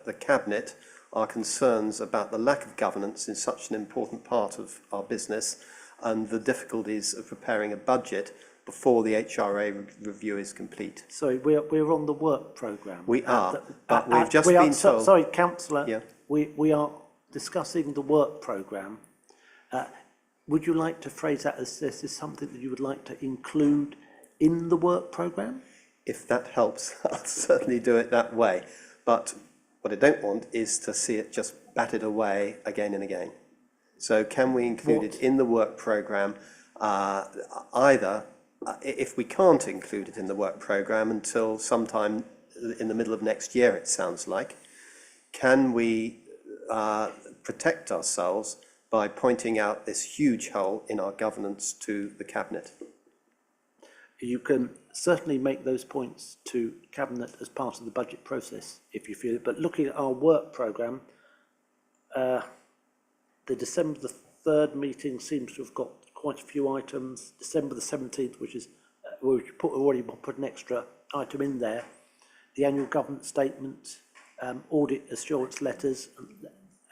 the Cabinet our concerns about the lack of governance in such an important part of our business and the difficulties of preparing a budget before the HRA review is complete. Sorry, we're on the work programme. We are, but we've just been told... Sorry, Councillor, yeah. we are discussing the work programme. Would you like to phrase that as this is something that you would like to include in the work programme? If that helps, I'll certainly do it that way. But what I don't want is to see it just batted away again and again. So can we include it in the work programme, either if we can't include it in the work programme until sometime in the middle of next year, it sounds like, can we protect ourselves by pointing out this huge hole in our governance to the Cabinet? You can certainly make those points to Cabinet as part of the budget process, if you feel it. But looking at our work programme, the December the 3rd meeting seems to have got quite a few items. December the 17th, which is we've already put an extra item in there. The annual government statement, audit assurance letters.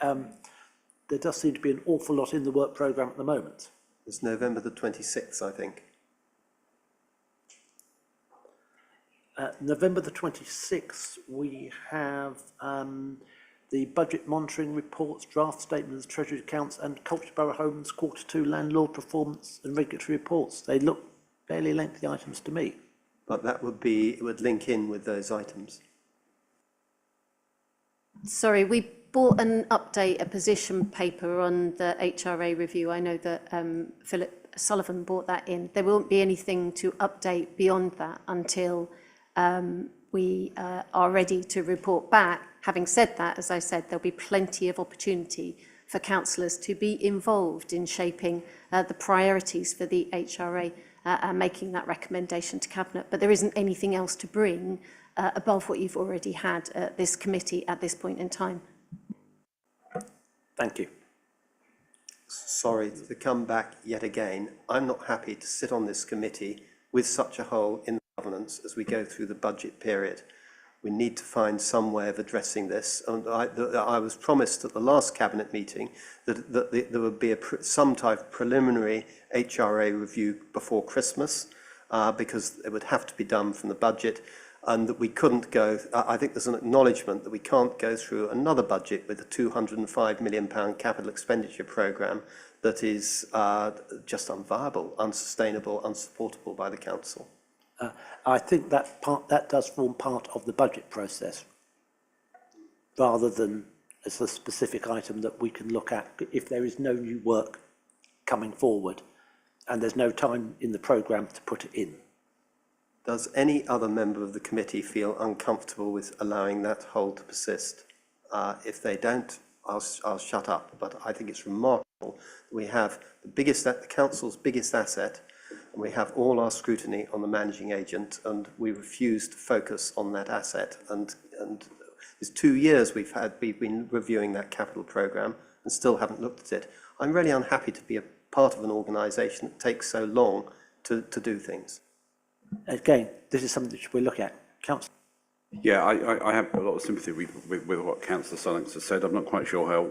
There does seem to be an awful lot in the work programme at the moment. It's November the 26th, I think. November the 26th, we have the budget monitoring reports, draft statements, treasury accounts, and Colchester Borough Homes Q2 landlord performance and regulatory reports. They look fairly lengthy items to me. But that would be, it would link in with those items. Sorry, we bought an update, a position paper on the HRA review. I know that Philip Sullivan brought that in. There won't be anything to update beyond that until we are ready to report back. Having said that, as I said, there'll be plenty of opportunity for councillors to be involved in shaping the priorities for the HRA and making that recommendation to Cabinet. But there isn't anything else to bring above what you've already had at this committee at this point in time. Thank you. Sorry to come back yet again. I'm not happy to sit on this committee with such a hole in the governance as we go through the budget period. We need to find some way of addressing this. And I was promised at the last Cabinet meeting that there would be some type of preliminary HRA review before Christmas, because it would have to be done from the budget, and that we couldn't go. I think there's an acknowledgement that we can't go through another budget with a £205 million capital expenditure programme that is just unviable, unsustainable, unsupportable by the Council. I think that does form part of the budget process, rather than as a specific item that we can look at if there is no new work coming forward and there's no time in the programme to put it in. Does any other member of the committee feel uncomfortable with allowing that hole to persist? If they don't, I'll shut up. But I think it's remarkable that we have the Council's biggest asset, and we have all our scrutiny on the managing agent, and we refuse to focus on that asset. And it's 2 years we've been reviewing that capital programme and still haven't looked at it. I'm really unhappy to be a part of an organisation that takes so long to do things. Again, this is something that we're looking at. Councillor. Yeah, I have a lot of sympathy with what Councillor Sunnix has said. I'm not quite sure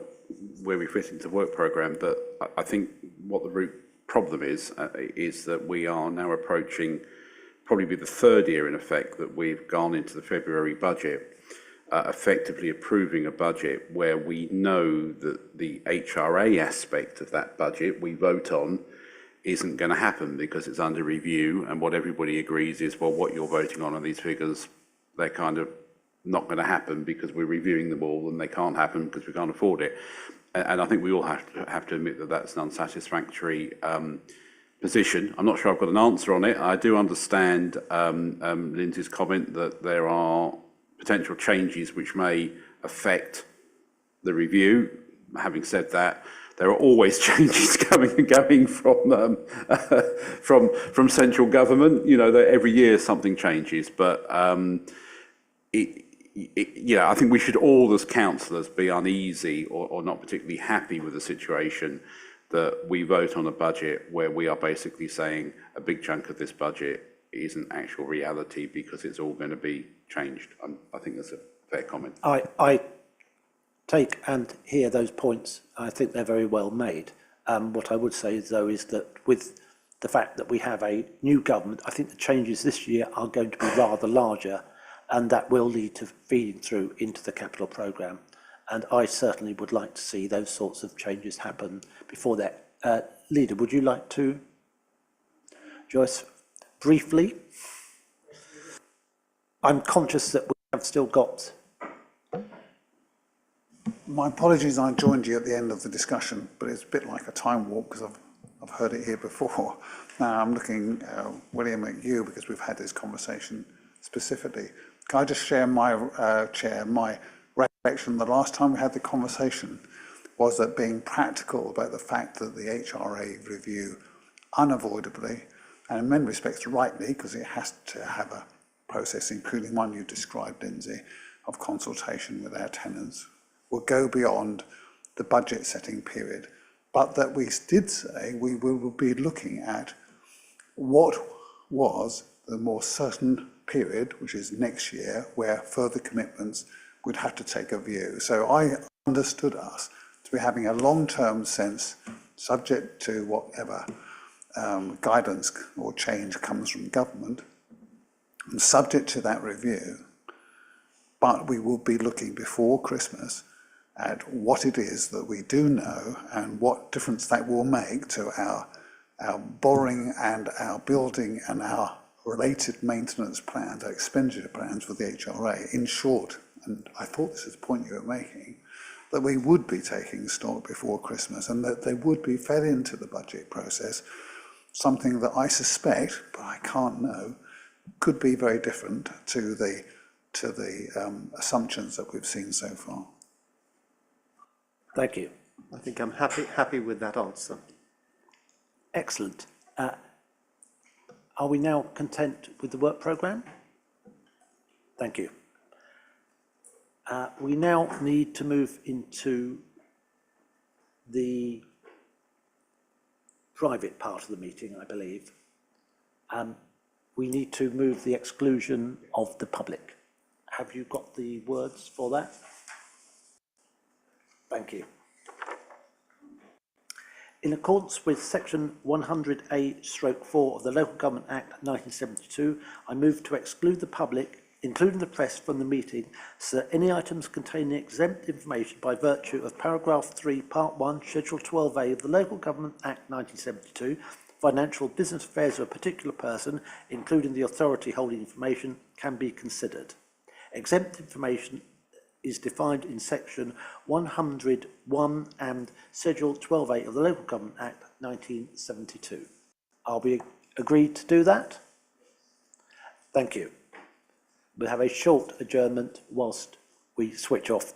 where we fit into the work programme, but I think what the root problem is that we are now approaching probably the third year in effect that we've gone into the February budget, effectively approving a budget where we know that the HRA aspect of that budget we vote on isn't going to happen because it's under review, and what everybody agrees is, well, what you're voting on these figures, they're kind of not going to happen because we're reviewing them all, and they can't happen because we can't afford it. And I think we all have to admit that that's an unsatisfactory position. I'm not sure I've got an answer on it. I do understand Lindsay's comment that there are potential changes which may affect the review. Having said that, there are always changes coming and going from central government. You know, that every year something changes, but I think we should all, as councillors, be uneasy or not particularly happy with the situation that we vote on a budget where we are basically saying a big chunk of this budget isn't actual reality because it's all going to be changed. I think that's a fair comment. I take and hear those points. I think they're very well made. What I would say, though, is that with the fact that we have a new government, I think the changes this year are going to be rather larger, and that will lead to feeding through into the capital programme. And I certainly would like to see those sorts of changes happen before that. Leader, would you like to? Joyce, briefly? I'm conscious that we have still got... My apologies, I joined you at the end of the discussion, but it's a bit like a time warp because I've heard it here before. Now I'm looking, William, at you because we've had this conversation specifically. Can I just share my recollection? The last time we had the conversation was that being practical about the fact that the HRA review unavoidably, and in many respects rightly, because it has to have a process, including one you described, Lindsay, of consultation with our tenants, will go beyond the budget setting period, but that we did say we will be looking at what was the more certain period, which is next year, where further commitments would have to take a view. So I understood us to be having a long-term sense, subject to whatever guidance or change comes from government, and subject to that review, but we will be looking before Christmas at what it is that we do know and what difference that will make to our borrowing and our building and our related maintenance plans, our expenditure plans for the HRA. In short, and I thought this is the point you were making, that we would be taking stock before Christmas and that they would be fed into the budget process, something that I suspect, but I can't know, could be very different to the assumptions that we've seen so far. Thank you. I think I'm happy with that answer. Excellent. Are we now content with the work programme? Thank you. We now need to move into the private part of the meeting, I believe. We need to move the exclusion of the public. Have you got the words for that? Thank you. In accordance with section 100A/4 of the Local Government Act 1972, I move to exclude the public, including the press, from the meeting, so that any items containing exempt information by virtue of paragraph 3, part 1, schedule 12A of the Local Government Act 1972, financial business affairs of a particular person, including the authority holding information, can be considered. Exempt information is defined in section 101 and schedule 12A of the Local Government Act 1972. Are we agreed to do that? Thank you. We'll have a short adjournment whilst we switch off